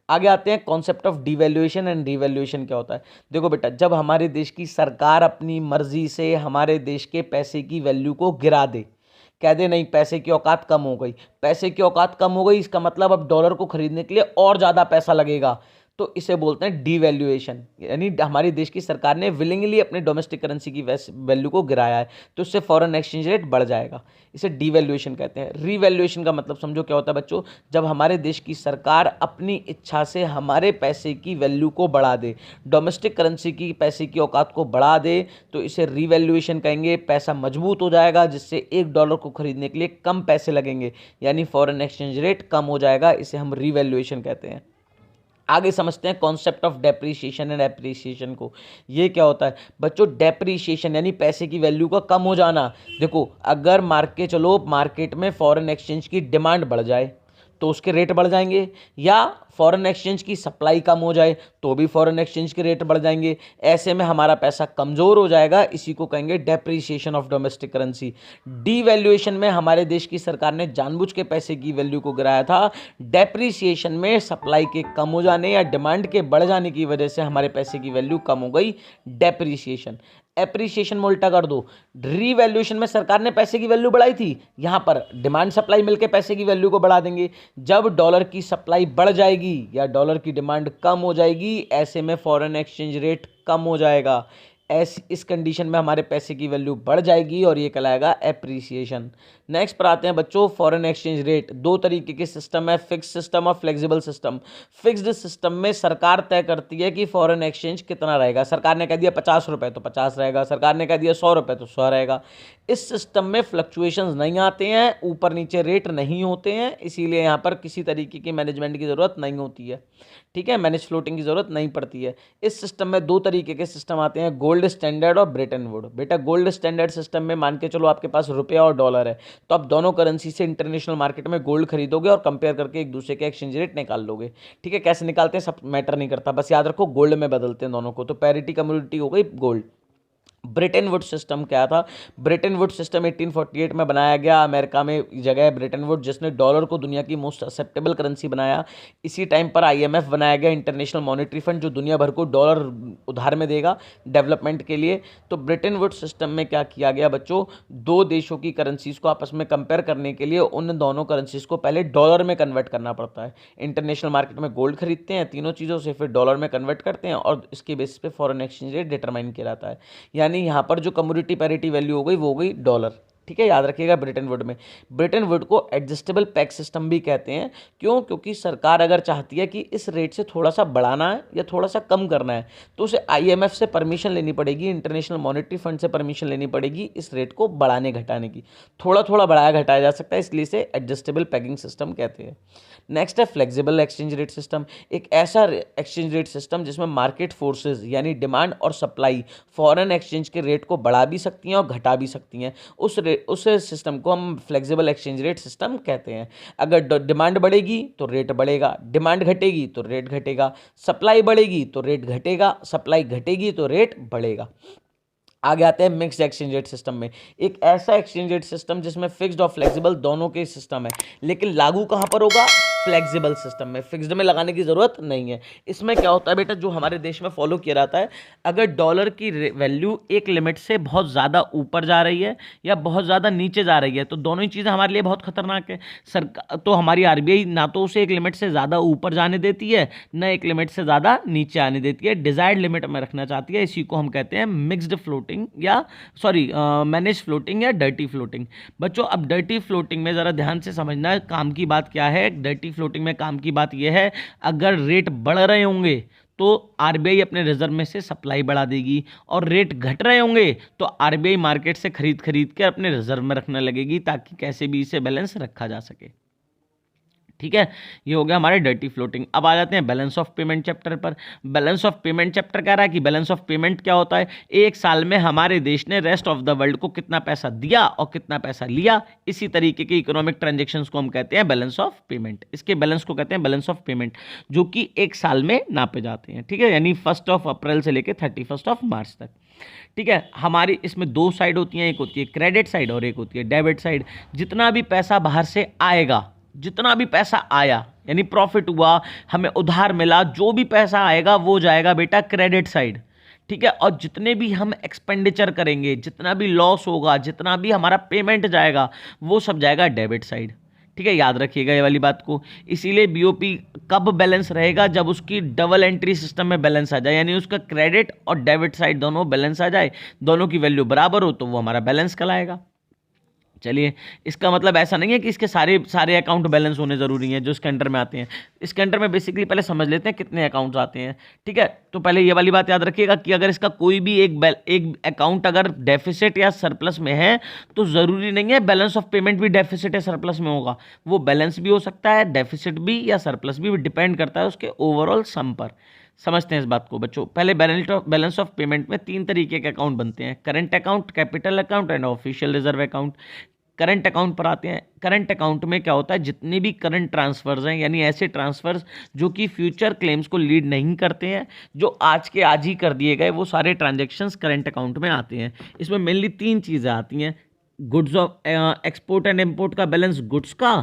आगे आते हैं concept of devaluation and revaluation क्या होता है। देखो बेटा, जब हमारे देश की सरकार अपनी मर्जी से हमारे देश के पैसे की वैल्यू को गिरा दे, कह दे नहीं पैसे की औकात कम हो गई, पैसे की औकात कम हो गई, इसका मतलब अब डॉलर को खरीदने के लिए और ज़्यादा पैसा लगेगा, तो इसे बोलते हैं डिवैल्यूएशन। यानी हमारी देश की सरकार ने विलिंगली अपने डोमेस्टिक करेंसी की वैल्यू को गिराया है, तो इससे फॉरेन एक्सचेंज रेट बढ़ जाएगा, इसे डिवैल्यूएशन कहते हैं। रिवैल्यूएशन का मतलब समझो क्या होता है बच्चों, जब हमारे देश की सरकार अपनी इच्छा से हमारे पैसे की वैल्यू को बढ़ा दे, डोमेस्टिक करेंसी की पैसे की औकात को बढ़ा दे, तो इसे रिवैल्यूएशन कहेंगे। पैसा मजबूत हो जाएगा जिससे $1 को खरीदने के लिए कम पैसे लगेंगे, यानी फॉरेन एक्सचेंज रेट कम हो जाएगा, इसे हम रिवैल्यूएशन कहते हैं। आगे समझते हैं concept of depreciation and appreciation को। ये क्या होता है बच्चों, डेप्रीशिएशन यानी पैसे की वैल्यू का कम हो जाना। देखो, अगर मार्केट में फॉरेन एक्सचेंज की डिमांड बढ़ जाए तो उसके रेट बढ़ जाएंगे, या फॉरेन एक्सचेंज की सप्लाई कम हो जाए तो भी फॉरेन एक्सचेंज के रेट बढ़ जाएंगे। ऐसे में हमारा पैसा कमज़ोर हो जाएगा, इसी को कहेंगे depreciation of domestic currency. Devaluation में हमारे देश की सरकार ने जानबूझ के पैसे की वैल्यू को गिराया था। डेप्रीशिएशन में सप्लाई के कम हो जाने या डिमांड के बढ़ जाने की वजह से हमारे पैसे की वैल्यू कम हो गई, डेप्रीशिएशन। एप्रिसिएशन में उल्टा कर दो, रीवैल्यूएशन में सरकार ने पैसे की वैल्यू बढ़ाई थी, यहां पर डिमांड सप्लाई मिलकर पैसे की वैल्यू को बढ़ा देंगे। जब डॉलर की सप्लाई बढ़ जाएगी या डॉलर की डिमांड कम हो जाएगी, ऐसे में फॉरेन एक्सचेंज रेट कम हो जाएगा। इस कंडीशन में हमारे पैसे की वैल्यू बढ़ जाएगी और ये कहलाएगा एप्रिसिएशन। नेक्स्ट पर आते हैं बच्चों फॉरेन एक्सचेंज रेट। दो तरीके के सिस्टम है, फिक्स सिस्टम और फ्लेक्सिबल सिस्टम। फिक्स्ड सिस्टम में सरकार तय करती है कि फॉरेन एक्सचेंज कितना रहेगा। सरकार ने कह दिया 50 रुपये तो 50 रहेगा, सरकार ने कह दिया 100 रुपये तो 100 रहेगा। इस सिस्टम में फ्लक्चुएशंस नहीं आते हैं, ऊपर नीचे रेट नहीं होते हैं, इसीलिए यहाँ पर किसी तरीके की मैनेजमेंट की ज़रूरत नहीं होती है। ठीक है, मैनेज फ्लोटिंग की ज़रूरत नहीं पड़ती है। इस सिस्टम में दो तरीके के सिस्टम आते हैं, गोल्ड स्टैंडर्ड और ब्रेटन वुड। बेटा गोल्ड स्टैंडर्ड सिस्टम में मान के चलो आपके पास रुपया और डॉलर है, तो आप दोनों करेंसी से इंटरनेशनल मार्केट में गोल्ड खरीदोगे और कंपेयर करके एक दूसरे के एक्सचेंज रेट निकाल लोगे। ठीक है, कैसे निकालते हैं सब मैटर नहीं करता, बस याद रखो गोल्ड में बदलते हैं दोनों को, तो पैरिटी कम्युनिटी हो गई गोल्ड। ब्रिटेन वुड सिस्टम क्या था, ब्रिटेन वुड सिस्टम 1848 में बनाया गया। अमेरिका में जगह है ब्रिटेन वुड, जिसने डॉलर को दुनिया की मोस्ट एक्सेप्टेबल करेंसी बनाया। इसी टाइम पर आईएमएफ बनाया गया, इंटरनेशनल मॉनेटरी फंड, जो दुनिया भर को डॉलर उधार में देगा डेवलपमेंट के लिए। तो ब्रिटेन वुड सिस्टम में क्या किया गया बच्चों, दो देशों की करेंसीज को आपस में कंपेयर करने के लिए उन दोनों करेंसीज को पहले डॉलर में कन्वर्ट करना पड़ता है। इंटरनेशनल मार्केट में गोल्ड खरीदते हैं तीनों चीज़ों से, फिर डॉलर में कन्वर्ट करते हैं और इसके बेसिस पे फॉरेन एक्सचेंज रेट डिटरमाइन किया जाता है। यानी यहाँ पर जो कमोडिटी पैरिटी वैल्यू हो गई वो हो गई डॉलर। ठीक है, याद रखिएगा ब्रिटेन वुड में। ब्रिटेन वुड को एडजस्टेबल पैक सिस्टम भी कहते हैं। क्यों? क्योंकि सरकार अगर चाहती है कि इस रेट से थोड़ा सा बढ़ाना है या थोड़ा सा कम करना है, तो उसे आईएमएफ से परमिशन लेनी पड़ेगी, इंटरनेशनल मॉनेटरी फंड से परमिशन लेनी पड़ेगी इस रेट को बढ़ाने घटाने की। थोड़ा थोड़ा बढ़ाया घटाया जा सकता है, इसलिए इसे एडजस्टेबल पैकिंग सिस्टम कहते हैं। नेक्स्ट है फ्लेक्सिबल एक्सचेंज रेट सिस्टम। एक ऐसा एक्सचेंज रेट सिस्टम जिसमें मार्केट फोर्सेज यानी डिमांड और सप्लाई फॉरेन एक्सचेंज के रेट को बढ़ा भी सकती हैं और घटा भी सकती हैं। उस सिस्टम को हम फ्लेक्सिबल एक्सचेंज रेट सिस्टम कहते हैं। अगर डिमांड बढ़ेगी तो रेट बढ़ेगा, डिमांड घटेगी तो रेट घटेगा, सप्लाई बढ़ेगी तो रेट घटेगा, सप्लाई घटेगी तो रेट बढ़ेगा। आगे आते हैं मिक्स्ड एक्सचेंज रेट सिस्टम में। एक ऐसा एक्सचेंज रेट सिस्टम जिसमें फिक्स्ड और फ्लेक्सिबल दोनों के सिस्टम है, लेकिन लागू कहाँ पर होगा, फ्लेक्सिबल सिस्टम में। फिक्स्ड में लगाने की ज़रूरत नहीं है। इसमें क्या होता है बेटा, जो हमारे देश में फॉलो किया जाता है, अगर डॉलर की वैल्यू एक लिमिट से बहुत ज़्यादा ऊपर जा रही है या बहुत ज़्यादा नीचे जा रही है, तो दोनों ही चीज़ें हमारे लिए बहुत खतरनाक है। सरकार तो हमारी आरबीआई ना तो उसे एक लिमिट से ज़्यादा ऊपर जाने देती है, न एक लिमिट से ज़्यादा नीचे आने देती है, डिजायर्ड लिमिट में रखना चाहती है। इसी को हम कहते हैं मिक्स्ड फ्लोटिंग या मैनेज फ्लोटिंग या डर्टी फ्लोटिंग। बच्चों अब डर्टी फ्लोटिंग में ज़रा ध्यान से समझना है काम की बात क्या है। डर्टी फ्लोटिंग में काम की बात यह है, अगर रेट बढ़ रहे होंगे तो आरबीआई अपने रिजर्व में से सप्लाई बढ़ा देगी, और रेट घट रहे होंगे तो आरबीआई मार्केट से खरीद के अपने रिजर्व में रखने लगेगी, ताकि कैसे भी इसे बैलेंस रखा जा सके। ठीक है, ये हो गया हमारे डर्टी फ्लोटिंग। अब आ जाते हैं बैलेंस ऑफ पेमेंट चैप्टर पर। बैलेंस ऑफ पेमेंट चैप्टर कह रहा है कि बैलेंस ऑफ पेमेंट क्या होता है, एक साल में हमारे देश ने रेस्ट ऑफ द वर्ल्ड को कितना पैसा दिया और कितना पैसा लिया, इसी तरीके के इकोनॉमिक ट्रांजेक्शंस को हम कहते हैं बैलेंस ऑफ पेमेंट। इसके बैलेंस को कहते हैं बैलेंस ऑफ पेमेंट, जो कि एक साल में नापे जाते हैं। ठीक है, यानी 1 अप्रैल से लेकर 31 मार्च तक। ठीक है, हमारी इसमें दो साइड होती हैं, एक होती है क्रेडिट साइड और एक होती है डेबिट साइड। जितना भी पैसा बाहर से आएगा, जितना भी पैसा आया यानी प्रॉफिट हुआ, हमें उधार मिला, जो भी पैसा आएगा वो जाएगा बेटा क्रेडिट साइड। ठीक है, और जितने भी हम एक्सपेंडिचर करेंगे, जितना भी लॉस होगा, जितना भी हमारा पेमेंट जाएगा, वो सब जाएगा डेबिट साइड। ठीक है, याद रखिएगा ये वाली बात को। इसीलिए बीओपी कब बैलेंस रहेगा, जब उसकी डबल एंट्री सिस्टम में बैलेंस आ जाए, यानी उसका क्रेडिट और डेबिट साइड दोनों बैलेंस आ जाए, दोनों की वैल्यू बराबर हो, तो वो हमारा बैलेंस कहलाएगा। चलिए, इसका मतलब ऐसा नहीं है कि इसके सारे सारे अकाउंट बैलेंस होने ज़रूरी हैं जो इसके अंडर में आते हैं। इसके अंडर में बेसिकली पहले समझ लेते हैं कितने अकाउंट्स आते हैं। ठीक है, तो पहले ये वाली बात याद रखिएगा कि अगर इसका कोई भी एक अकाउंट अगर डेफिसिट या सरप्लस में है, तो ज़रूरी नहीं है बैलेंस ऑफ पेमेंट भी डेफिसिट या सरप्लस में होगा। वो बैलेंस भी हो सकता है, डेफिसिट भी या सरप्लस भी, डिपेंड करता है उसके ओवरऑल सम पर। समझते हैं इस बात को बच्चों। पहले बैलेंस ऑफ पेमेंट में 3 तरीके के अकाउंट बनते हैं, current account, capital account and official reserve account. Current account पर आते हैं। करंट अकाउंट में क्या होता है, जितने भी करंट ट्रांसफर्स हैं, यानी ऐसे ट्रांसफर्स जो कि फ्यूचर क्लेम्स को लीड नहीं करते हैं, जो आज के आज ही कर दिए गए, वो सारे ट्रांजेक्शन्स करंट अकाउंट में आते हैं। इसमें मेनली 3 चीज़ें आती हैं, goods of export and import का बैलेंस गुड्स का,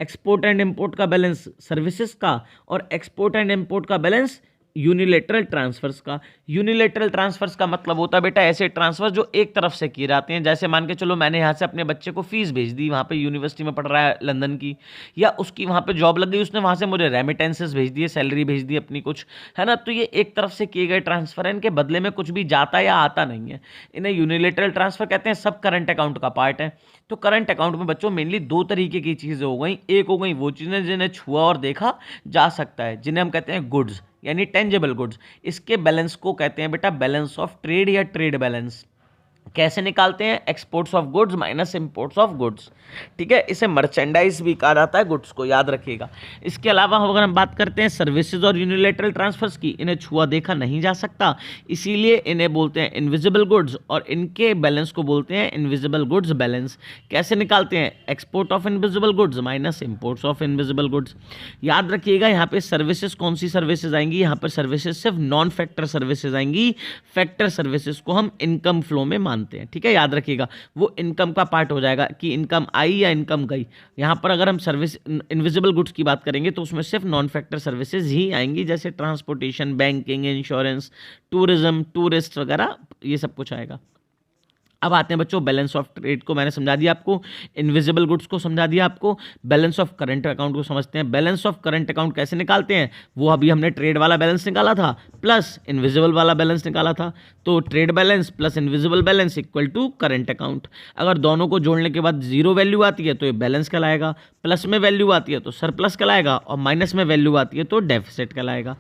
एक्सपोर्ट एंड इम्पोर्ट का बैलेंस सर्विसेज का, और एक्सपोर्ट एंड इम्पोर्ट का बैलेंस यूनिलेटरल ट्रांसफर्स का। यूनिलेटरल ट्रांसफर्स का मतलब होता है बेटा ऐसे ट्रांसफर जो एक तरफ से किए जाते हैं। जैसे मान के चलो मैंने यहाँ से अपने बच्चे को फीस भेज दी, वहाँ पे यूनिवर्सिटी में पढ़ रहा है लंदन की, या उसकी वहाँ पे जॉब लग गई, उसने वहाँ से मुझे रेमिटेंसेस भेज दिए, सैलरी भेज दी अपनी कुछ, है ना। तो ये एक तरफ से किए गए ट्रांसफर है, इनके बदले में कुछ भी जाता या आता नहीं है, इन्हें यूनिलेटरल ट्रांसफर कहते हैं। सब करंट अकाउंट का पार्ट है। तो करंट अकाउंट में बच्चों मेनली 2 तरीके की चीज़ें हो गई। एक हो गई वो चीज़ें जिन्हें छुआ और देखा जा सकता है, जिन्हें हम कहते हैं गुड्स यानी टेंजेबल गुड्स। इसके बैलेंस को कहते हैं बेटा बैलेंस ऑफ ट्रेड या ट्रेड बैलेंस। कैसे निकालते हैं, exports of goods minus imports of goods. ठीक है, इसे मर्चेंडाइज भी कहा जाता है, गुड्स को, याद रखिएगा। इसके अलावा अगर हम बात करते हैं सर्विसेज और यूनिलेटरल ट्रांसफर्स की, इन्हें छुआ देखा नहीं जा सकता, इसीलिए इन्हें बोलते हैं इनविजिबल गुड्स, और इनके बैलेंस को बोलते हैं इनविजिबल गुड्स बैलेंस। कैसे निकालते हैं, export of invisible goods minus imports of invisible goods. याद रखिएगा यहाँ पे सर्विसेज, कौन सी सर्विसेज आएंगी, यहाँ पर सर्विसेज सिर्फ नॉन फैक्टर सर्विसेज आएंगी। फैक्टर सर्विसेज को हम इनकम फ्लो में मानते हैं। ठीक है, याद रखिएगा, वो इनकम का पार्ट हो जाएगा कि इनकम आई या इनकम गई। यहाँ पर अगर हम सर्विस इनविजिबल गुड्स की बात करेंगे तो उसमें सिर्फ नॉन फैक्टर सर्विसेज ही आएंगी, जैसे transportation, banking, insurance, tourism, tourist वगैरह, ये सब कुछ आएगा। अब आते हैं बच्चों बैलेंस ऑफ ट्रेड को मैंने समझा दिया आपको, इनविजिबल गुड्स को समझा दिया आपको, बैलेंस ऑफ करंट अकाउंट को समझते हैं। बैलेंस ऑफ करंट अकाउंट कैसे निकालते हैं, वो अभी हमने ट्रेड वाला बैलेंस निकाला था प्लस इनविजिबल वाला बैलेंस निकाला था। तो trade balance plus invisible balance equal to current account. अगर दोनों को जोड़ने के बाद 0 वैल्यू आती है तो ये बैलेंस कहलाएगा, प्लस में वैल्यू आती है तो सरप्लस कहलाएगा, और माइनस में वैल्यू आती है तो डेफिसिट कहलाएगा।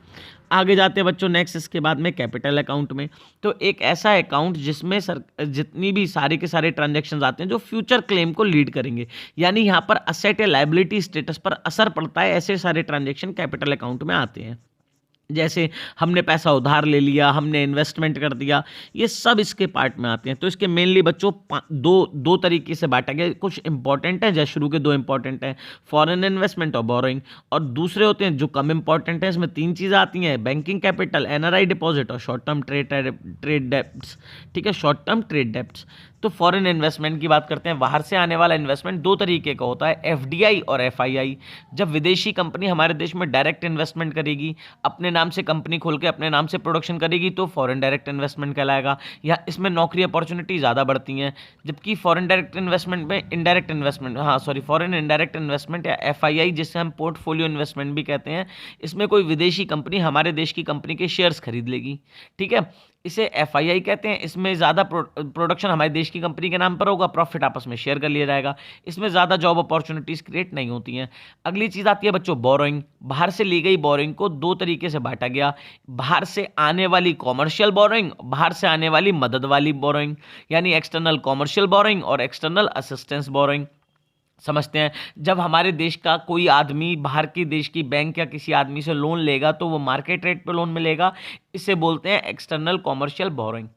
आगे जाते हैं बच्चों नेक्स्ट, इसके बाद में कैपिटल अकाउंट में। तो एक ऐसा अकाउंट जिसमें जितनी भी सारे के सारे ट्रांजैक्शंस आते हैं जो फ्यूचर क्लेम को लीड करेंगे, यानी यहाँ पर असेट या लायबिलिटी स्टेटस पर असर पड़ता है, ऐसे सारे ट्रांजैक्शन कैपिटल अकाउंट में आते हैं। जैसे हमने पैसा उधार ले लिया, हमने इन्वेस्टमेंट कर दिया, ये सब इसके पार्ट में आते हैं। तो इसके मेनली बच्चों दो तरीके से बांटा गया, कुछ इंपॉर्टेंट है, जैसे शुरू के 2 इंपॉर्टेंट हैं, फॉरेन इन्वेस्टमेंट और बोरोइंग, और दूसरे होते हैं जो कम इंपॉर्टेंट है। इसमें 3 चीज़ें आती हैं, बैंकिंग कैपिटल, एनआरआई डिपॉजिट और शॉर्ट टर्म ट्रेड डेप्ट्स। ठीक है, शॉर्ट टर्म ट्रेड डेप्ट्स। तो फॉरेन इन्वेस्टमेंट की बात करते हैं। बाहर से आने वाला इन्वेस्टमेंट 2 तरीके का होता है, एफडीआई और एफआईआई। जब विदेशी कंपनी हमारे देश में डायरेक्ट इन्वेस्टमेंट करेगी, अपने नाम से कंपनी खोल के अपने नाम से प्रोडक्शन करेगी, तो फॉरेन डायरेक्ट इन्वेस्टमेंट कहलाएगा। या इसमें नौकरी अपॉर्चुनिटी ज़्यादा बढ़ती हैं। जबकि फॉरेन डायरेक्ट इन्वेस्टमेंट में indirect investment, foreign indirect investment या एफआईआई, जिससे हम पोर्टफोलियो इन्वेस्टमेंट भी कहते हैं, इसमें कोई विदेशी कंपनी हमारे देश की कंपनी के शेयर्स खरीद लेगी। ठीक है, इसे एफआईआई कहते हैं। इसमें ज़्यादा प्रोडक्शन हमारे देश की कंपनी के नाम पर होगा, प्रॉफिट आपस में शेयर कर लिया जाएगा। इसमें ज़्यादा जॉब अपॉर्चुनिटीज़ क्रिएट नहीं होती हैं। अगली चीज़ आती है बच्चों बोरोइंग। बाहर से ली गई बोरोइंग को 2 तरीके से बांटा गया, बाहर से आने वाली कॉमर्शियल बोरोइंग, बाहर से आने वाली मदद वाली बोरोइंग, यानी एक्सटर्नल कॉमर्शियल बोरोइंग और एक्सटर्नल असिस्टेंस बोरोइंग। समझते हैं। जब हमारे देश का कोई आदमी बाहर के देश की बैंक या किसी आदमी से लोन लेगा तो वो मार्केट रेट पे लोन मिलेगा। इसे बोलते हैं एक्सटर्नल कॉमर्शियल बोरोइंग।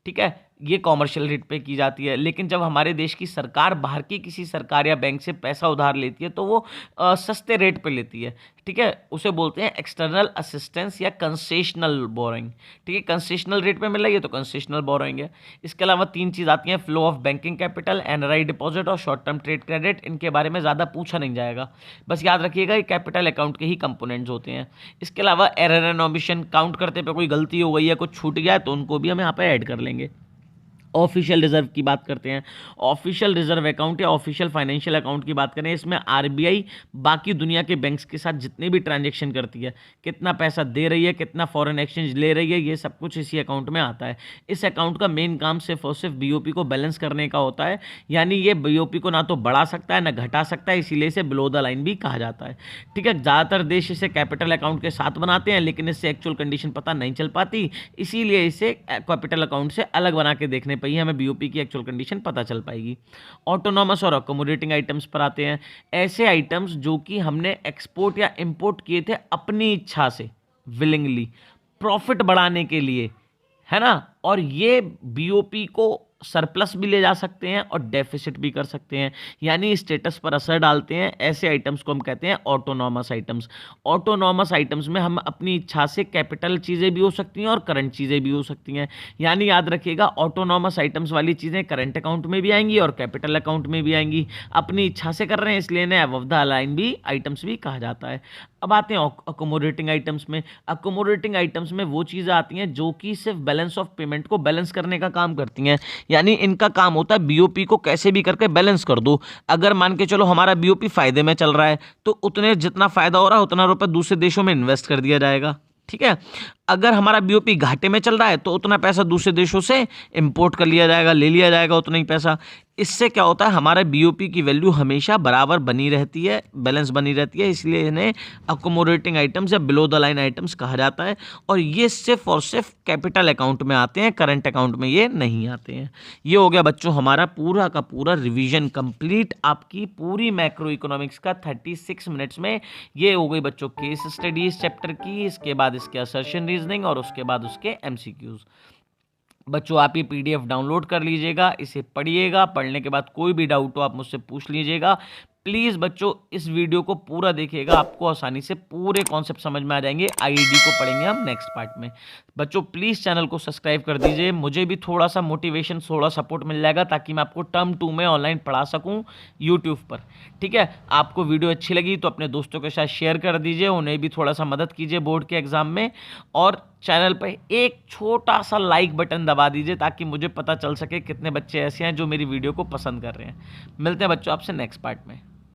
ठीक है, ये कॉमर्शियल रेट पे की जाती है। लेकिन जब हमारे देश की सरकार बाहर की किसी सरकार या बैंक से पैसा उधार लेती है तो वो सस्ते रेट पे लेती है। ठीक है, उसे बोलते हैं एक्सटर्नल असिस्टेंस या कंसेशनल बोरोइंग। ठीक है, कंसेशनल रेट पे मिल रही है तो कंसेशनल बोरोइंग है। इसके अलावा 3 चीज़ आती हैं, flow of banking capital, NRI deposit और शॉर्ट टर्म ट्रेड क्रेडिट। इनके बारे में ज़्यादा पूछा नहीं जाएगा, बस याद रखिएगा ये कैपिटल अकाउंट के ही कंपोनेंट्स होते हैं। इसके अलावा एरर एंड ओमिशन, काउंट करते पे कोई गलती हो गई है, कुछ छूट गया है तो उनको भी हम यहाँ पे ऐड कर लेंगे। ऑफिशियल रिजर्व की बात करते हैं। ऑफिशियल रिजर्व अकाउंट या ऑफिशियल फाइनेंशियल अकाउंट की बात करें, इसमें आरबीआई बाकी दुनिया के बैंक्स के साथ जितने भी ट्रांजैक्शन करती है, कितना पैसा दे रही है, कितना फॉरेन एक्सचेंज ले रही है, ये सब कुछ इसी अकाउंट में आता है। इस अकाउंट का मेन काम सिर्फ और सिर्फ बीओपी को बैलेंस करने का होता है। यानी ये बीओपी को ना तो बढ़ा सकता है ना घटा सकता है, इसीलिए इसे बिलो द लाइन भी कहा जाता है। ठीक है, ज़्यादातर देश इसे कैपिटल अकाउंट के साथ बनाते हैं, लेकिन इससे एक्चुअल कंडीशन पता नहीं चल पाती, इसीलिए इसे कैपिटल अकाउंट से अलग बना के देखने पर ही हमें बीओपी की एक्चुअल कंडीशन पता चल पाएगी। ऑटोनॉमस और अकोमोडेटिंग आइटम्स पर आते हैं। ऐसे आइटम्स जो कि हमने एक्सपोर्ट या इंपोर्ट किए थे अपनी इच्छा से, विलिंगली, प्रॉफिट बढ़ाने के लिए, है ना, और ये बीओपी को सरप्लस भी ले जा सकते हैं और डेफिसिट भी कर सकते हैं, यानी स्टेटस पर असर डालते हैं। ऐसे आइटम्स को हम कहते हैं ऑटोनॉमस आइटम्स। ऑटोनॉमस आइटम्स में हम अपनी इच्छा से कैपिटल चीज़ें भी हो सकती हैं और करंट चीज़ें भी हो सकती हैं। यानी याद रखिएगा, ऑटोनॉमस आइटम्स वाली चीज़ें करंट अकाउंट में भी आएंगी और कैपिटल अकाउंट में भी आएंगी। अपनी इच्छा से कर रहे हैं इसलिए इन्हें अबव द लाइन भी आइटम्स भी कहा जाता है। अब आते हैं अकोमोडेटिंग आइटम्स में। अकोमोडेटिंग आइटम्स में वो चीज़ें आती हैं जो कि सिर्फ बैलेंस ऑफ पेमेंट को बैलेंस करने का काम करती हैं। यानी इनका काम होता है बीओपी को कैसे भी करके बैलेंस कर दो। अगर मान के चलो हमारा बीओपी फायदे में चल रहा है तो उतने जितना फायदा हो रहा है उतना रुपए दूसरे देशों में इन्वेस्ट कर दिया जाएगा। ठीक है, अगर हमारा बीओपी घाटे में चल रहा है तो उतना पैसा दूसरे देशों से इंपोर्ट कर लिया जाएगा, ले लिया जाएगा उतना ही पैसा। इससे क्या होता है, हमारे बीओपी की वैल्यू हमेशा बराबर बनी रहती है, बैलेंस बनी रहती है, इसलिए इन्हें अकोमोडेटिंग आइटम्स या बिलो द लाइन आइटम्स कहा जाता है। और ये सिर्फ और सिर्फ कैपिटल अकाउंट में आते हैं, करंट अकाउंट में ये नहीं आते हैं। ये हो गया बच्चों हमारा पूरा का पूरा रिवीजन कंप्लीट, आपकी पूरी मैक्रो इकोनॉमिक्स का 36 मिनट्स में। ये हो गई बच्चों केस स्टडी इस चैप्टर की, इसके बाद इसके असर्शन रीजनिंग और उसके बाद उसके एमसीक्यूज। बच्चों आप ये पीडीएफ डाउनलोड कर लीजिएगा, इसे पढ़िएगा, पढ़ने के बाद कोई भी डाउट हो आप मुझसे पूछ लीजिएगा। प्लीज़ बच्चों इस वीडियो को पूरा देखिएगा, आपको आसानी से पूरे कॉन्सेप्ट समझ में आ जाएंगे। आईईडी को पढ़ेंगे हम नेक्स्ट पार्ट में। बच्चों प्लीज़ चैनल को सब्सक्राइब कर दीजिए, मुझे भी थोड़ा सा मोटिवेशन, थोड़ा सपोर्ट मिल जाएगा ताकि मैं आपको टर्म 2 में ऑनलाइन पढ़ा सकूं यूट्यूब पर। ठीक है, आपको वीडियो अच्छी लगी तो अपने दोस्तों के साथ शेयर कर दीजिए, उन्हें भी थोड़ा सा मदद कीजिए बोर्ड के एग्ज़ाम में। और चैनल पर एक छोटा सा लाइक बटन दबा दीजिए ताकि मुझे पता चल सके कितने बच्चे ऐसे हैं जो मेरी वीडियो को पसंद कर रहे हैं। मिलते हैं बच्चों आपसे नेक्स्ट पार्ट में।